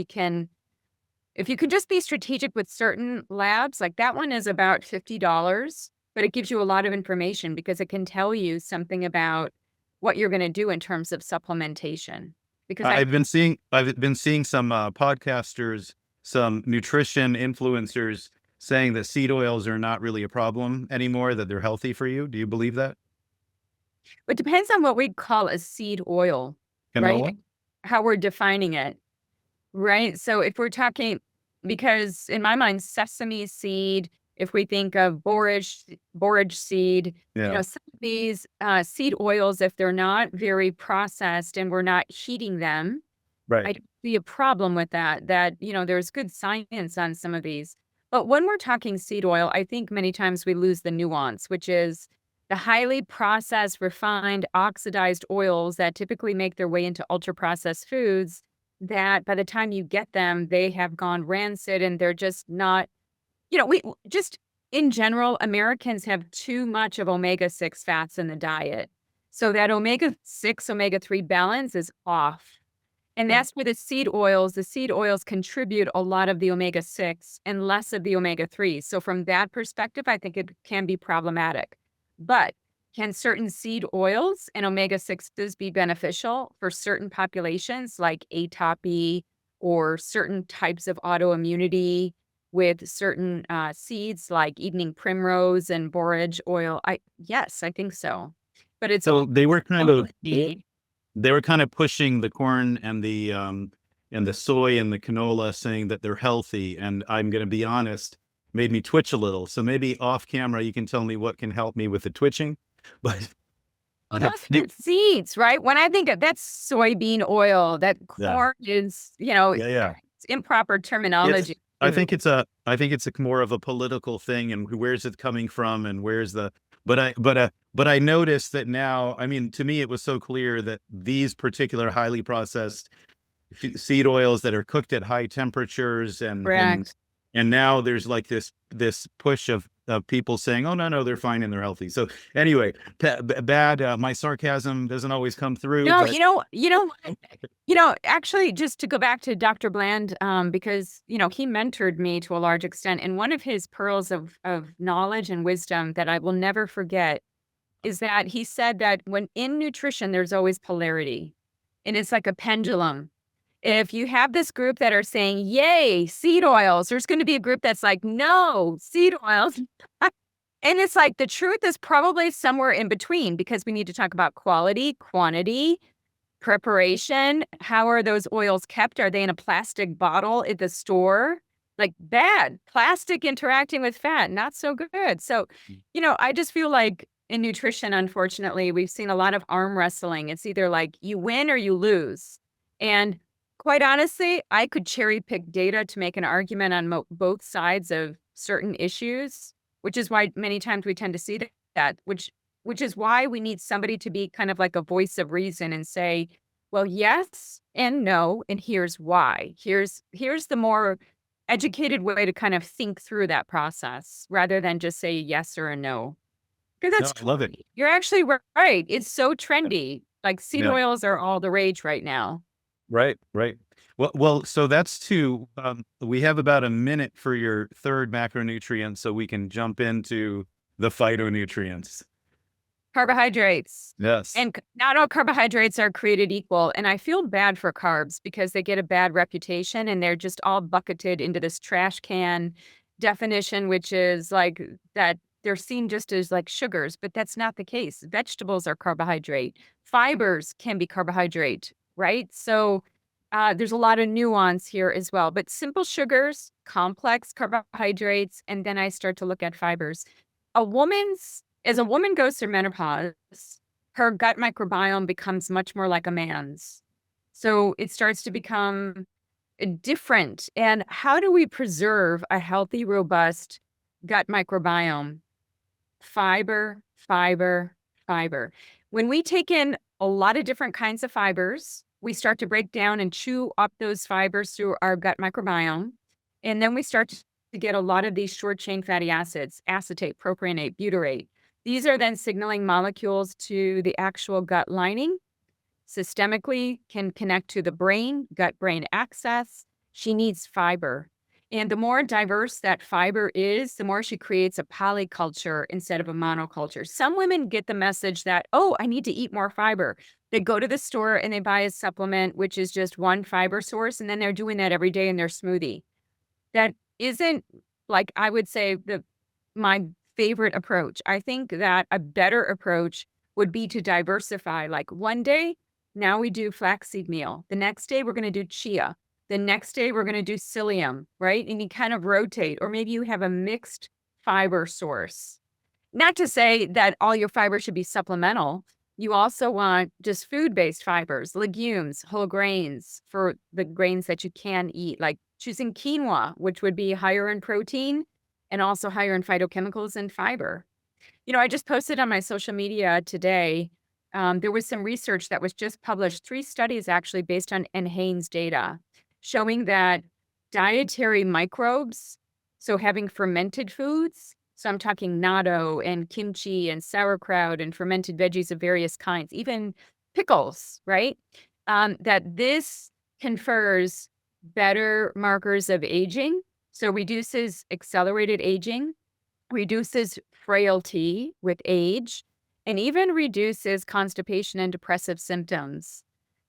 if you can just be strategic with certain labs, like that one is about $50, but it gives you a lot of information because it can tell you something about what you're going to do in terms of supplementation. Because I've been seeing some podcasters, some nutrition influencers saying that seed oils are not really a problem anymore, that they're healthy for you. Do you believe that? it depends on what we call a seed oil, right? Canola? How we're defining it. Right. So if we're talking, because in my mind, sesame seed, if we think of borage seed, Yeah. some of these seed oils, if they're not very processed and we're not heating them, I Right. don't see a problem with that, there's good science on some of these. But when we're talking seed oil, I think many times we lose the nuance, which is the highly processed, refined, oxidized oils that typically make their way into ultra processed foods that by the time you get them, they have gone rancid and they're just not, we just in general, Americans have too much of omega-6 fats in the diet. So that omega-6, omega-3 balance is off. And that's where the seed oils contribute a lot of the omega-6 and less of the omega-3. So from that perspective, I think it can be problematic. But can certain seed oils and omega-6s be beneficial for certain populations like atopy or certain types of autoimmunity with certain seeds like evening primrose and borage oil? Yes, I think so. But it's So they were kind of need. pushing the corn and the soy and the canola, saying that they're healthy. And I'm going to be honest, made me twitch a little. So maybe off camera, you can tell me what can help me with the twitching. But Those are seeds, right? When I think of that's soybean oil, that yeah, corn is, yeah. it's improper terminology. I think it's a more of a political thing, and where's it coming from, and where's the. But I noticed that now. I mean, to me, it was so clear that these particular highly processed seed oils that are cooked at high temperatures, Correct. and now there's like this push of people saying, oh no, they're fine and they're healthy. So anyway, bad my sarcasm doesn't always come through. No, But actually, just to go back to Dr. Bland, because he mentored me to a large extent, and one of his pearls of knowledge and wisdom that I will never forget is that he said that when in nutrition, there's always polarity, and it's like a pendulum. If you have this group that are saying, yay, seed oils, there's going to be a group that's like, no, seed oils. And it's like the truth is probably somewhere in between because we need to talk about quality, quantity, preparation. How are those oils kept? Are they in a plastic bottle at the store? Like bad. Plastic interacting with fat, not so good. So, I just feel like in nutrition, unfortunately, we've seen a lot of arm wrestling. It's either like you win or you lose. And quite honestly, I could cherry pick data to make an argument on both sides of certain issues, which is why many times we tend to see that, which is why we need somebody to be kind of like a voice of reason and say, well, yes and no, and here's why. Here's the more educated way to kind of think through that process rather than just say yes or a no. Because no, that's I love it. You're actually right. It's so trendy. Like seed Yeah. oils are all the rage right now. Right. Well, so that's two. We have about a minute for your third macronutrient, so we can jump into the phytonutrients. Carbohydrates. Yes. And not all carbohydrates are created equal. And I feel bad for carbs because they get a bad reputation and they're just all bucketed into this trash can definition, which is like that they're seen just as like sugars, but that's not the case. Vegetables are carbohydrate. Fibers can be carbohydrate, right? So There's a lot of nuance here as well, but simple sugars, complex carbohydrates, and then I start to look at fibers. As a woman goes through menopause, her gut microbiome becomes much more like a man's. So it starts to become different. And how do we preserve a healthy, robust gut microbiome? Fiber, fiber, fiber. When we take in a lot of different kinds of fibers, we start to break down and chew up those fibers through our gut microbiome. And then we start to get a lot of these short chain fatty acids, acetate, propionate, butyrate. These are then signaling molecules to the actual gut lining. Systemically can connect to the brain, gut-brain axis. She needs fiber. And the more diverse that fiber is, the more she creates a polyculture instead of a monoculture. Some women get the message that, oh, I need to eat more fiber. They go to the store and they buy a supplement, which is just one fiber source, and then they're doing that every day in their smoothie. That isn't, like, I would say, my favorite approach. I think that a better approach would be to diversify. Like one day, now we do flaxseed meal. The next day, we're going to do chia. The next day, we're going to do psyllium, right? And you kind of rotate, or maybe you have a mixed fiber source. Not to say that all your fiber should be supplemental. You also want just food-based fibers, legumes, whole grains for the grains that you can eat, like choosing quinoa, which would be higher in protein and also higher in phytochemicals and fiber. I just posted on my social media today. There was some research that was just published, 3 studies actually based on NHANES data, showing that dietary microbes, so having fermented foods, so I'm talking natto and kimchi and sauerkraut and fermented veggies of various kinds, even pickles, right? That this confers better markers of aging, so reduces accelerated aging, reduces frailty with age, and even reduces constipation and depressive symptoms.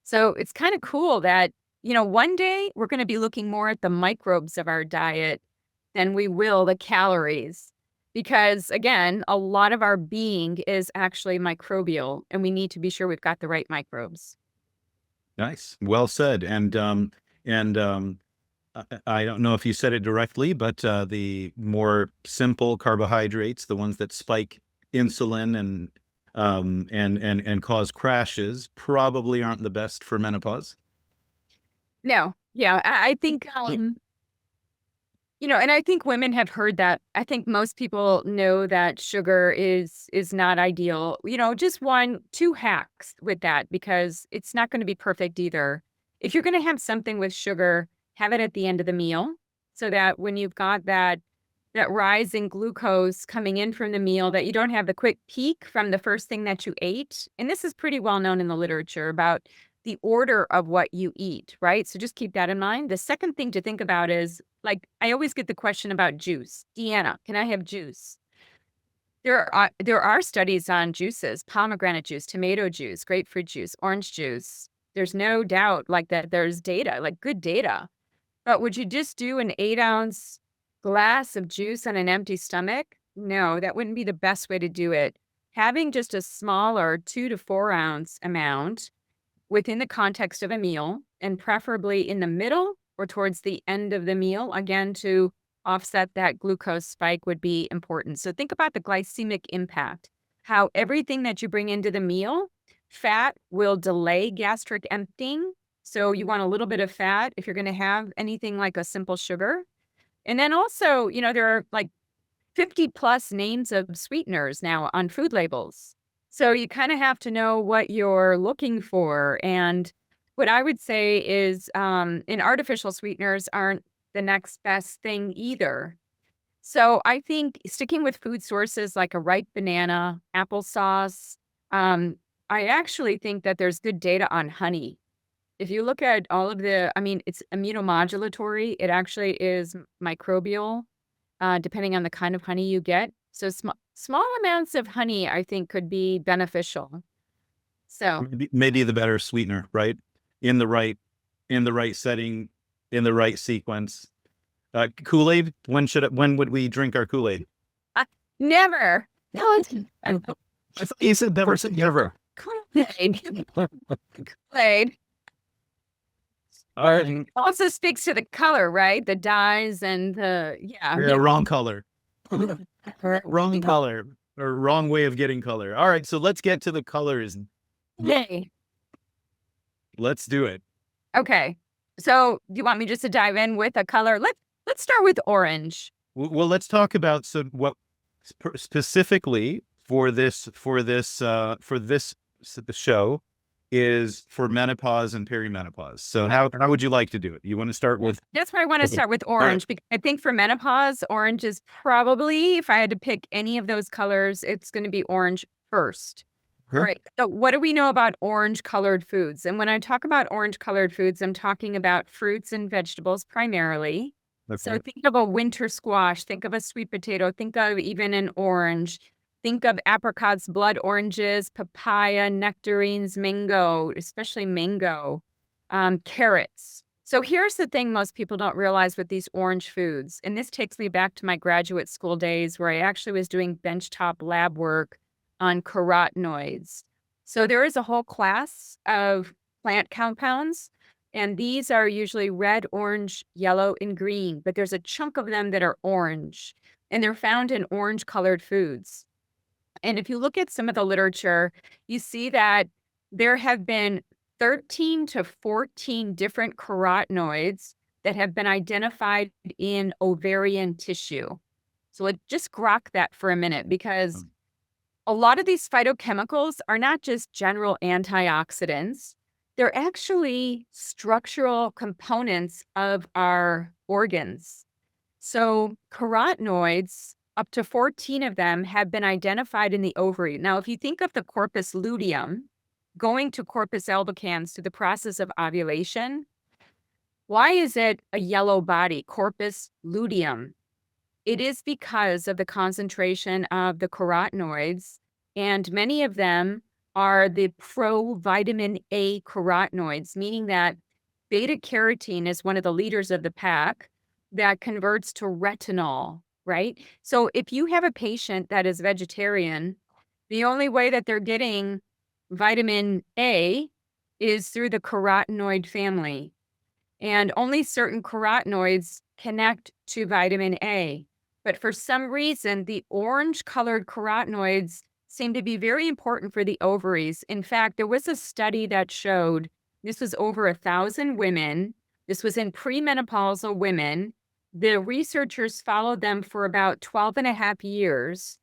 So it's kind of cool that, one day we're going to be looking more at the microbes of our diet than we will the calories. Because again, a lot of our being is actually microbial, and we need to be sure we've got the right microbes. Nice. Well said. I don't know if you said it directly, but the more simple carbohydrates, the ones that spike insulin and cause crashes, probably aren't the best for menopause. No, yeah, I think, and I think women have heard that. I think most people know that sugar is not ideal. Just 2 hacks with that, because it's not going to be perfect either. If you're going to have something with sugar, have it at the end of the meal, so that when you've got that rise in glucose coming in from the meal, that you don't have the quick peak from the first thing that you ate. And this is pretty well known in the literature about the order of what you eat, right? So just keep that in mind. The second thing to think about is, like, I always get the question about juice. Deanna, can I have juice? There are studies on juices: pomegranate juice, tomato juice, grapefruit juice, orange juice. There's no doubt like that there's data, like good data. But would you just do an 8-ounce glass of juice on an empty stomach? No, that wouldn't be the best way to do it. Having just a smaller 2 to 4 ounce amount within the context of a meal, and preferably in the middle or towards the end of the meal, again, to offset that glucose spike, would be important. So think about the glycemic impact, how everything that you bring into the meal, fat will delay gastric emptying. So you want a little bit of fat if you're going to have anything like a simple sugar. And then also, there are like 50 plus names of sweeteners now on food labels. So you kind of have to know what you're looking for. And what I would say is, and artificial sweeteners aren't the next best thing either. So I think sticking with food sources like a ripe banana, applesauce. I actually think that there's good data on honey. If you look at all of it's immunomodulatory. It actually is microbial, depending on the kind of honey you get. So small amounts of honey, I think, could be beneficial. So Maybe the better sweetener, right? In the right setting, in the right sequence. Kool-Aid. When would we drink our Kool-Aid? never. No, I thought you said never. Said never. Kool-Aid. Kool-Aid. All right. Also speaks to the color, right? The dyes and Yeah, wrong color. Wrong color or wrong way of getting color. All right, so let's get to the colors. Yay. Let's do it. Okay. So do you want me just to dive in with a color? Let's start with orange. Well, let's talk about what specifically for this show is for menopause and perimenopause. So how would you like to do it? You want to start with? That's why I want to start with orange because I think for menopause, orange is probably, if I had to pick any of those colors, it's going to be orange first. Sure. Right. So what do we know about orange colored foods? And when I talk about orange colored foods, I'm talking about fruits and vegetables primarily. So think of a winter squash, think of a sweet potato, think of even an orange, think of apricots, blood oranges, papaya, nectarines, mango, especially mango, carrots. So here's the thing most people don't realize with these orange foods. And this takes me back to my graduate school days where I actually was doing benchtop lab work on carotenoids. So there is a whole class of plant compounds, and these are usually red, orange, yellow, and green, but there's a chunk of them that are orange, and they're found in orange colored foods. And if you look at some of the literature, you see that there have been 13 to 14 different carotenoids that have been identified in ovarian tissue. So just grok that for a minute because a lot of these phytochemicals are not just general antioxidants. They're actually structural components of our organs. So carotenoids, up to 14 of them have been identified in the ovary. Now, if you think of the corpus luteum going to corpus albicans through the process of ovulation, why is it a yellow body, corpus luteum? It is because of the concentration of the carotenoids, and many of them are the pro-vitamin A carotenoids, meaning that beta-carotene is one of the leaders of the pack that converts to retinol, right? So if you have a patient that is vegetarian, the only way that they're getting vitamin A is through the carotenoid family. And only certain carotenoids connect to vitamin A. But for some reason, the orange-colored carotenoids seem to be very important for the ovaries. In fact, there was a study that showed, this was over 1,000 women. This was in premenopausal women. The researchers followed them for about 12 and a half years,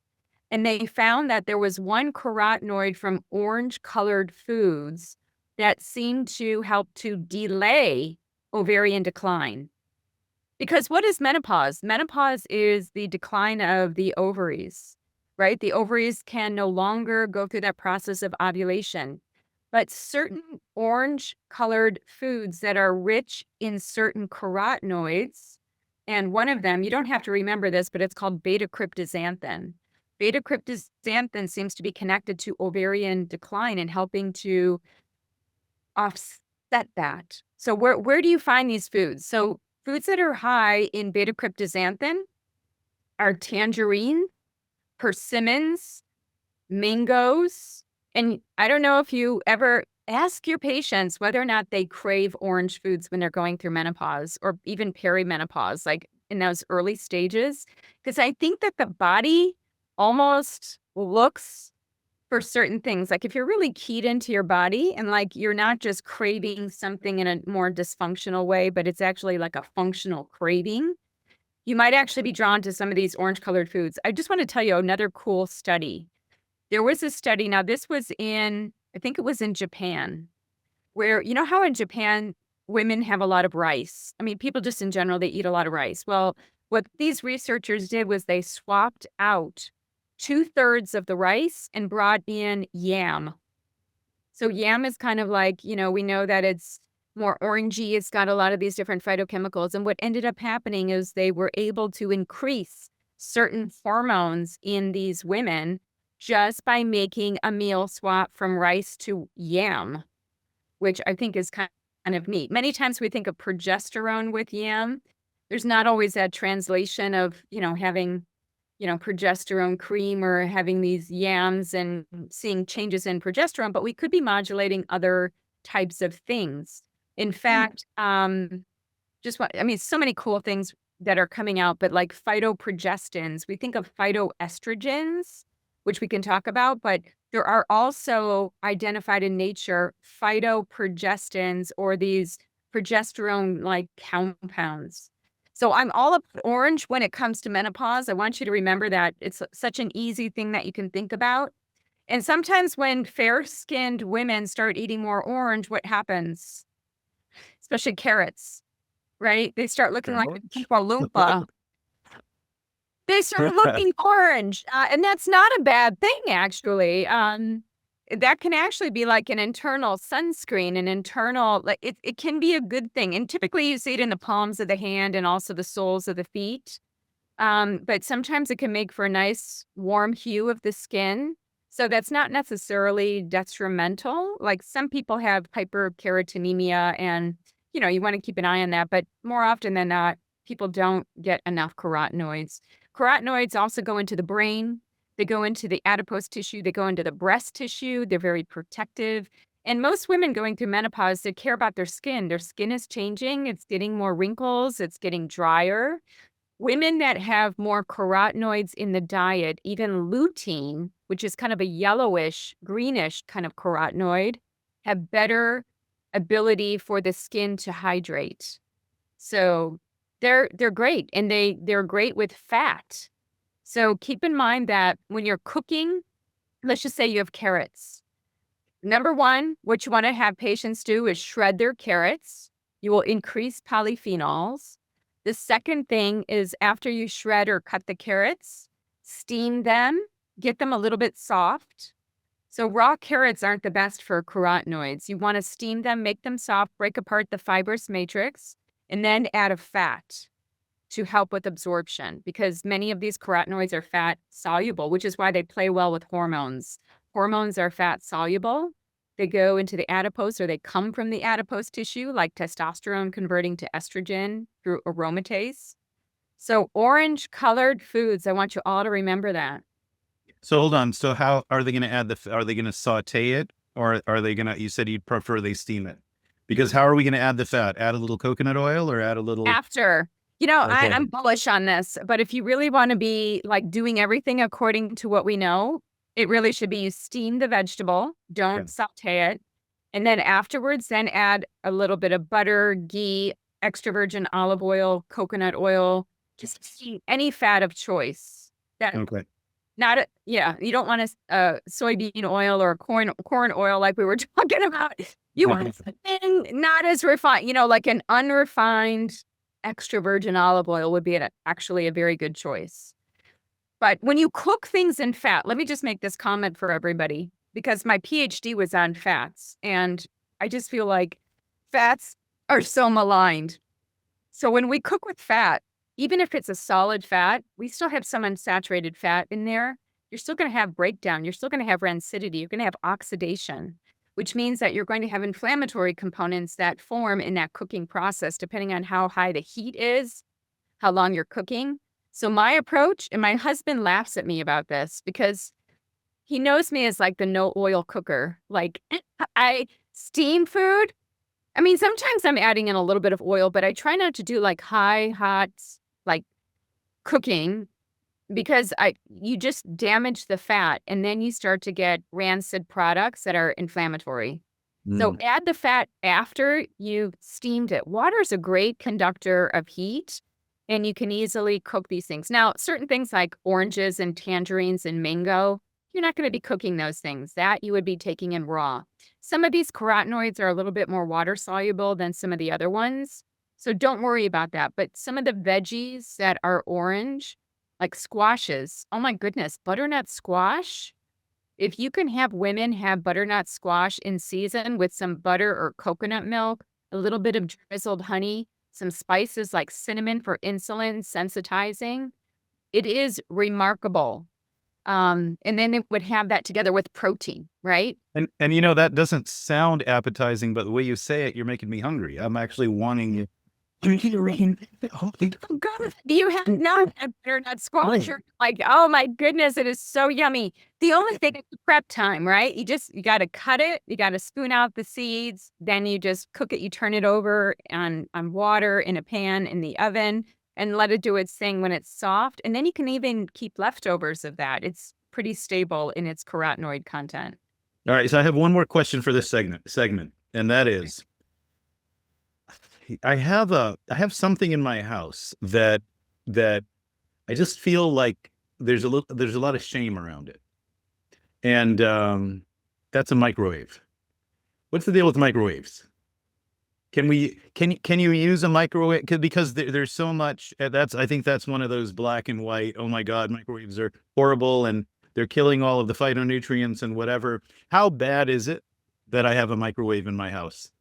and they found that there was one carotenoid from orange-colored foods that seemed to help to delay ovarian decline. Because what is menopause? Menopause is the decline of the ovaries, right? The ovaries can no longer go through that process of ovulation. But certain orange-colored foods that are rich in certain carotenoids, and one of them, you don't have to remember this, but it's called beta-cryptozanthin. Beta-cryptozanthin seems to be connected to ovarian decline and helping to offset that. So where do you find these foods? So foods that are high in beta-cryptozanthin are tangerine, persimmons, mangoes. And I don't know if you ever ask your patients whether or not they crave orange foods when they're going through menopause or even perimenopause, like in those early stages. Because I think that the body almost looks for certain things. Like if you're really keyed into your body and like you're not just craving something in a more dysfunctional way, but it's actually like a functional craving, you might actually be drawn to some of these orange colored foods. I just want to tell you another cool study. There was a study, now this was in, I think it was in Japan, where, you know how in Japan, women have a lot of rice? I mean, people just in general, they eat a lot of rice. Well, what these researchers did was they swapped out 2/3 of the rice and brought in yam. So yam is kind of like, we know that it's more orangey. It's got a lot of these different phytochemicals. And what ended up happening is they were able to increase certain hormones in these women just by making a meal swap from rice to yam, which I think is kind of neat. Many times we think of progesterone with yam. There's not always that translation of, having, progesterone cream or having these yams and seeing changes in progesterone, but we could be modulating other types of things. In fact, so many cool things that are coming out, but like phytoprogestins, we think of phytoestrogens, which we can talk about, but there are also identified in nature phytoprogestins, or these progesterone-like compounds. So I'm all up orange when it comes to menopause. I want you to remember that it's such an easy thing that you can think about. And sometimes when fair-skinned women start eating more orange, what happens? Especially carrots, right? They start looking like a Oompa Loompa. They start looking orange, and that's not a bad thing, actually. That can actually be like an internal sunscreen, an internal, like it can be a good thing. And typically you see it in the palms of the hand and also the soles of the feet. But sometimes it can make for a nice warm hue of the skin. So that's not necessarily detrimental. Like some people have hyperkeratinemia, and you want to keep an eye on that. But more often than not, people don't get enough carotenoids. Carotenoids also go into the brain. They go into the adipose tissue. They go into the breast tissue. They're very protective. And most women going through menopause, they care about their skin. Their skin is changing. It's getting more wrinkles. It's getting drier. Women that have more carotenoids in the diet, even lutein, which is kind of a yellowish, greenish kind of carotenoid, have better ability for the skin to hydrate. So they're great, and they're great with fat. So keep in mind that when you're cooking, let's just say you have carrots. Number one, what you want to have patients do is shred their carrots. You will increase polyphenols. The second thing is, after you shred or cut the carrots, steam them, get them a little bit soft. So raw carrots aren't the best for carotenoids. You want to steam them, make them soft, break apart the fibrous matrix, and then add a fat to help with absorption, because many of these carotenoids are fat soluble, which is why they play well with hormones. Hormones are fat soluble. They go into the adipose, or they come from the adipose tissue, like testosterone converting to estrogen through aromatase. So orange colored foods, I want you all to remember that. So hold on. So how are they going to are they going to saute it, or are they going to, you said you'd prefer they steam it? Because how are we going to add the fat? Add a little coconut oil, or add a little? After. Okay. I'm bullish on this, but if you really want to be like doing everything according to what we know, it really should be you steam the vegetable, don't saute it. And then afterwards, then add a little bit of butter, ghee, extra virgin olive oil, coconut oil, just any fat of choice. Okay. You don't want a soybean oil or corn oil like we were talking about. You want something not as refined, like an unrefined extra virgin olive oil would be actually a very good choice. But when you cook things in fat, let me just make this comment for everybody, because my PhD was on fats, and I just feel like fats are so maligned. So when we cook with fat, even if it's a solid fat, we still have some unsaturated fat in there. You're still going to have breakdown. You're still going to have rancidity. You're going to have oxidation, which means that you're going to have inflammatory components that form in that cooking process, depending on how high the heat is, how long you're cooking. So my approach, and my husband laughs at me about this because he knows me as like the no oil cooker. Like I steam food. I mean, sometimes I'm adding in a little bit of oil, but I try not to do like high, hot, like cooking, because you just damage the fat, and then you start to get rancid products that are inflammatory. So add the fat after you've steamed it. Water is a great conductor of heat, and you can easily cook these things. Now, certain things like oranges and tangerines and mango, you're not going to be cooking those things. That you would be taking in raw. Some of these carotenoids are a little bit more water soluble than some of the other ones, so don't worry about that. But some of the veggies that are orange, like squashes, oh my goodness, butternut squash. If you can have women have butternut squash in season with some butter or coconut milk, a little bit of drizzled honey, some spices like cinnamon for insulin sensitizing, it is remarkable. And then it would have that together with protein, right? And that doesn't sound appetizing, but the way you say it, you're making me hungry. I'm actually wanting Oh God, you have not a butternut squash. You're like, oh my goodness, it is so yummy. The only thing is the prep time, right? You got to cut it. You got to spoon out the seeds. Then you just cook it. You turn it over on water in a pan in the oven and let it do its thing when it's soft. And then you can even keep leftovers of that. It's pretty stable in its carotenoid content. All right, so I have one more question for this segment, and that is, I have something in my house that I just feel like there's a lot of shame around it, and that's a microwave. What's the deal with microwaves? Can you use a microwave? Because there's so much. I think that's one of those black and white. Oh my God, microwaves are horrible and they're killing all of the phytonutrients and whatever. How bad is it that I have a microwave in my house?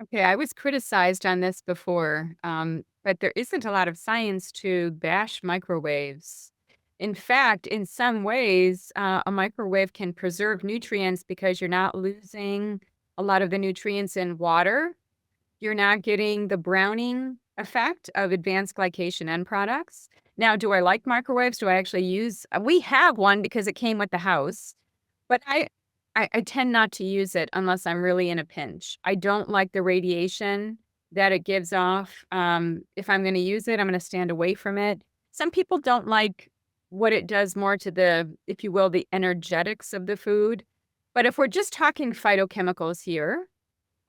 Okay, I was criticized on this before, but there isn't a lot of science to bash microwaves. In fact, in some ways, a microwave can preserve nutrients because you're not losing a lot of the nutrients in water. You're not getting the browning effect of advanced glycation end products. Now, do I like microwaves? Do I actually use? We have one because it came with the house, but I tend not to use it unless I'm really in a pinch. I don't like the radiation that it gives off. If I'm going to use it, I'm going to stand away from it. Some people don't like what it does more to the, if you will, the energetics of the food. But if we're just talking phytochemicals here,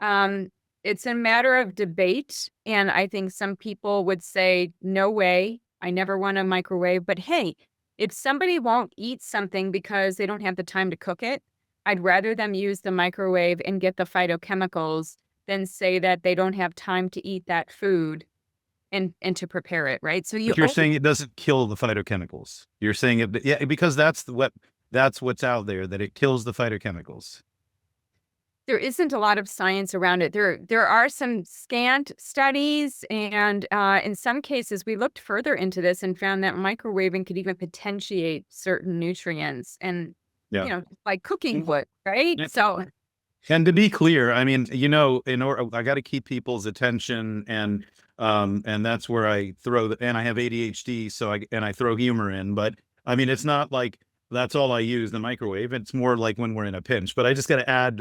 it's a matter of debate. And I think some people would say, no way, I never want a microwave. But hey, if somebody won't eat something because they don't have the time to cook it, I'd rather them use the microwave and get the phytochemicals than say that they don't have time to eat that food and to prepare it, right? So But you're saying it doesn't kill the phytochemicals. You're saying it, yeah, because that's what's out there, that it kills the phytochemicals. There isn't a lot of science around it. There are some scant studies, and in some cases, we looked further into this and found that microwaving could even potentiate certain nutrients, and Yeah. like cooking would, right? Yeah. So, And to be clear, I mean, in order, I got to keep people's attention, and that's where I throw and I have ADHD, so I throw humor in, but I mean, it's not like that's all I use, the microwave. It's more like when we're in a pinch, but I just got to add,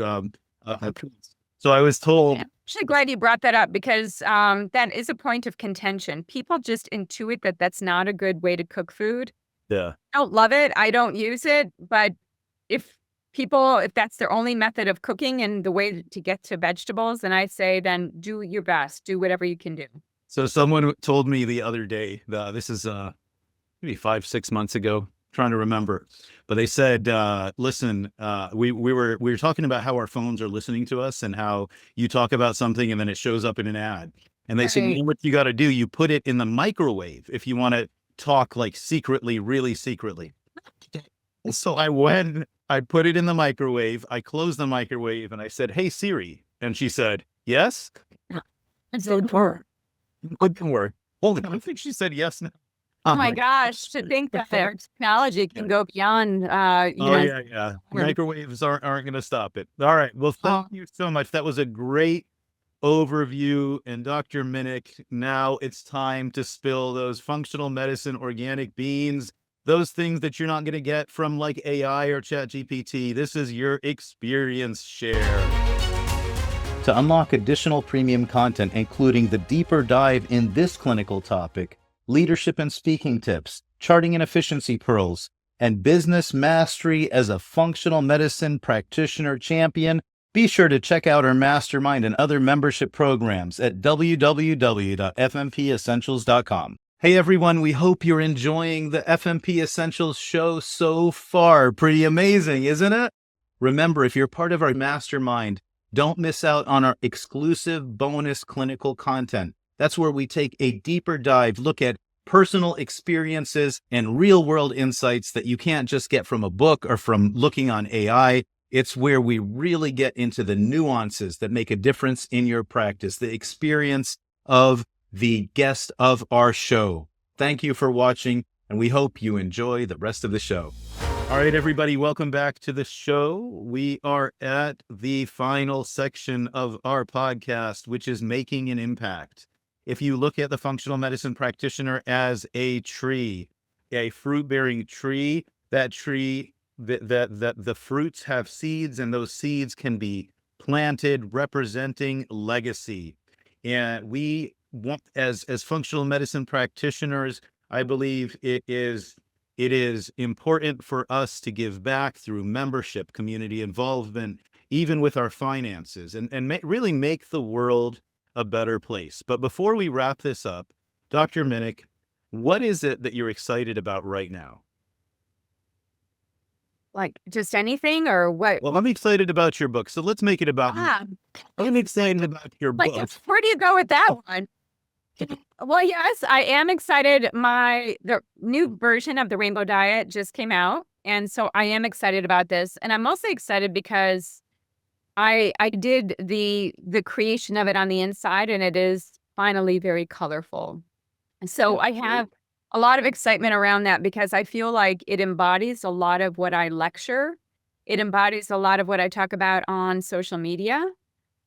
so I was told, yeah, I'm actually glad you brought that up because that is a point of contention. People just intuit that that's not a good way to cook food. yeah. I don't love it. I don't use it, but if if that's their only method of cooking and the way to get to vegetables, then I say, then do your best, do whatever you can do. So someone told me the other day, this is maybe 5-6 months ago, trying to remember, but they said, listen, we were talking about how our phones are listening to us and how you talk about something and then it shows up in an ad. And they said, you know what you got to do? You put it in the microwave if you want to talk like secretly, really secretly. So I put it in the microwave. I closed the microwave and I said, hey, Siri. And she said, yes. It's important. Good work. Hold on. I think she said yes now. Oh my gosh, to think that their technology can go beyond, Yeah. Microwaves aren't going to stop it. All right. Well, thank you so much. That was a great overview. And Dr. Minich, now it's time to spill those functional medicine organic beans, those things that you're not going to get from like AI or ChatGPT. This is your experience share. To unlock additional premium content, including the deeper dive in this clinical topic, leadership and speaking tips, charting and efficiency pearls, and business mastery as a functional medicine practitioner champion, be sure to check out our mastermind and other membership programs at www.fmpessentials.com. Hey everyone, we hope you're enjoying the FMP Essentials show so far. Pretty amazing, isn't it? Remember, if you're part of our mastermind, don't miss out on our exclusive bonus clinical content. That's where we take a deeper dive, look at personal experiences and real-world insights that you can't just get from a book or from looking on AI. It's where we really get into the nuances that make a difference in your practice, the experience of the guest of our show. Thank you for watching, and we hope you enjoy the rest of the show. All right, everybody, welcome back to the show. We are at the final section of our podcast, which is making an impact. if you look at the functional medicine practitioner as a tree, a fruit-bearing tree, that tree, the fruits have seeds, and those seeds can be planted representing legacy. And we want, as functional medicine practitioners, I believe it is important for us to give back through membership, community involvement, even with our finances, and really make the world a better place. But before we wrap this up, Dr. Minich, what is it that you're excited about right now? Like just anything or what? Well, I'm excited about your book, so let's make it about Ah, I'm excited about your like, book. where do you go with that one? Well, yes, I am excited. The new version of the Rainbow Diet just came out, and so I am excited about this. And I'm mostly excited because I did the creation of it on the inside, and it is finally very colorful. And so I have a lot of excitement around that because I feel like it embodies a lot of what I lecture. It embodies a lot of what I talk about on social media.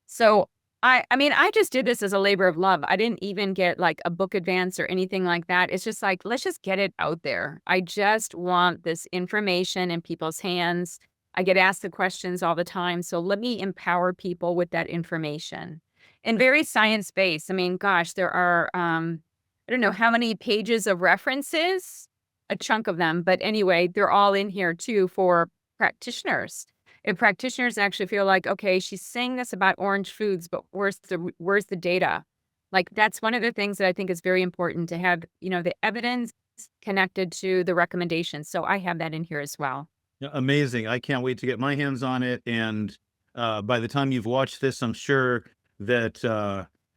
So I mean, I just did this as a labor of love. I didn't even get like a book advance or anything like that. It's just like, let's just get it out there. I just want this information in people's hands. I get asked the questions all the time. So let me empower people with that information. And very science-based. I mean, gosh, there are I don't know how many pages of references, a chunk of them, but anyway, they're all in here too for practitioners. If practitioners actually feel like, okay, she's saying this about orange foods, but where's the data? Like that's one of the things that I think is very important to have, the evidence connected to the recommendations. So I have that in here as well. Yeah, amazing. I can't wait to get my hands on it. And by the time you've watched this, I'm sure that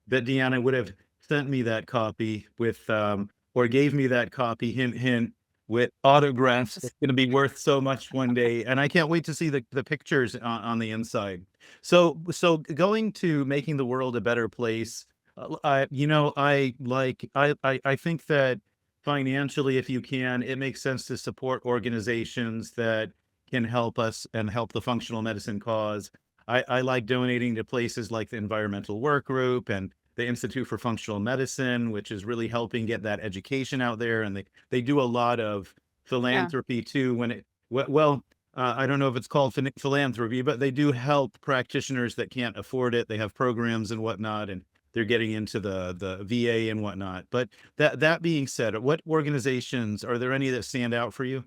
Deanna would have sent me that copy with or gave me that copy, hint, hint, with autographs. It's going to be worth so much one day. And I can't wait to see the pictures on the inside. So going to making the world a better place, I think that financially, if you can, it makes sense to support organizations that can help us and help the functional medicine cause. I like donating to places like the Environmental Work Group and the Institute for Functional Medicine, which is really helping get that education out there. And they do a lot of philanthropy too. I don't know if it's called philanthropy, but they do help practitioners that can't afford it. They have programs and whatnot, and they're getting into the VA and whatnot. But that being said, what organizations, are there any that stand out for you?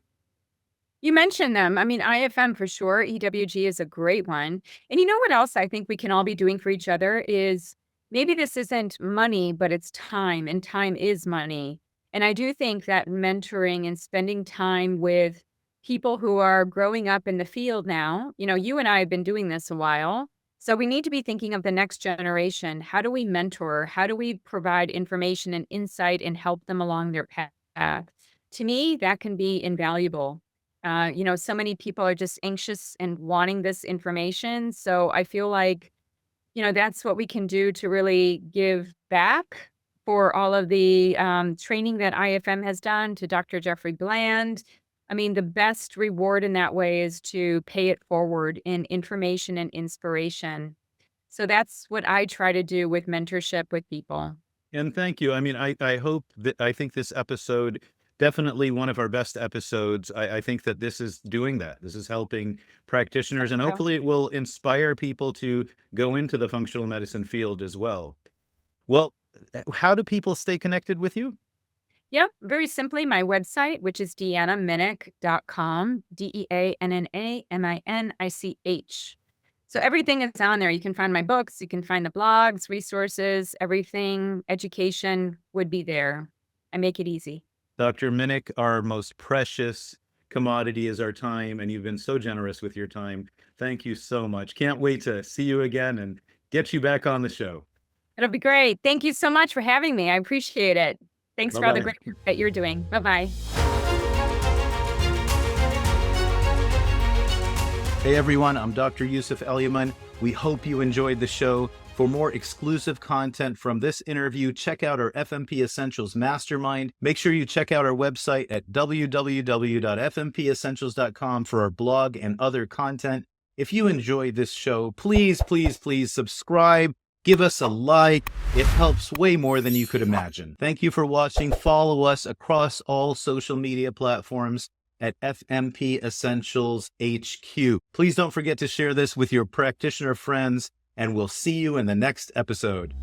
You mentioned them. I mean, IFM for sure. EWG is a great one. And you know what else I think we can all be doing for each other is maybe this isn't money, but it's time, and time is money. And I do think that mentoring and spending time with people who are growing up in the field now, you and I have been doing this a while. So we need to be thinking of the next generation. How do we mentor? How do we provide information and insight and help them along their path? To me, that can be invaluable. So many people are just anxious and wanting this information. So I feel like that's what we can do to really give back for all of the training that IFM has done to Dr. Jeffrey Bland. I mean, the best reward in that way is to pay it forward in information and inspiration. So that's what I try to do with mentorship with people. And thank you. I mean, I think this episode, definitely one of our best episodes. I think that this is doing that. This is helping practitioners, and hopefully it will inspire people to go into the functional medicine field as well. Well, how do people stay connected with you? Yep, very simply, my website, which is deannaminich.com, DeannaMinich. So everything is on there. You can find my books, you can find the blogs, resources, everything, education would be there. I make it easy. Dr. Minich, our most precious commodity is our time, and you've been so generous with your time. Thank you so much. Can't wait to see you again and get you back on the show. It'll be great. Thank you so much for having me. I appreciate it. Thanks for all the great work that you're doing. Bye-bye. Hey everyone, I'm Dr. Yousef Elyaman. We hope you enjoyed the show. For more exclusive content from this interview, check out our FMP Essentials Mastermind. Make sure you check out our website at www.fmpessentials.com for our blog and other content. If you enjoyed this show, please, please, please subscribe. Give us a like. It helps way more than you could imagine. Thank you for watching. Follow us across all social media platforms at FMP Essentials HQ. Please don't forget to share this with your practitioner friends, and we'll see you in the next episode.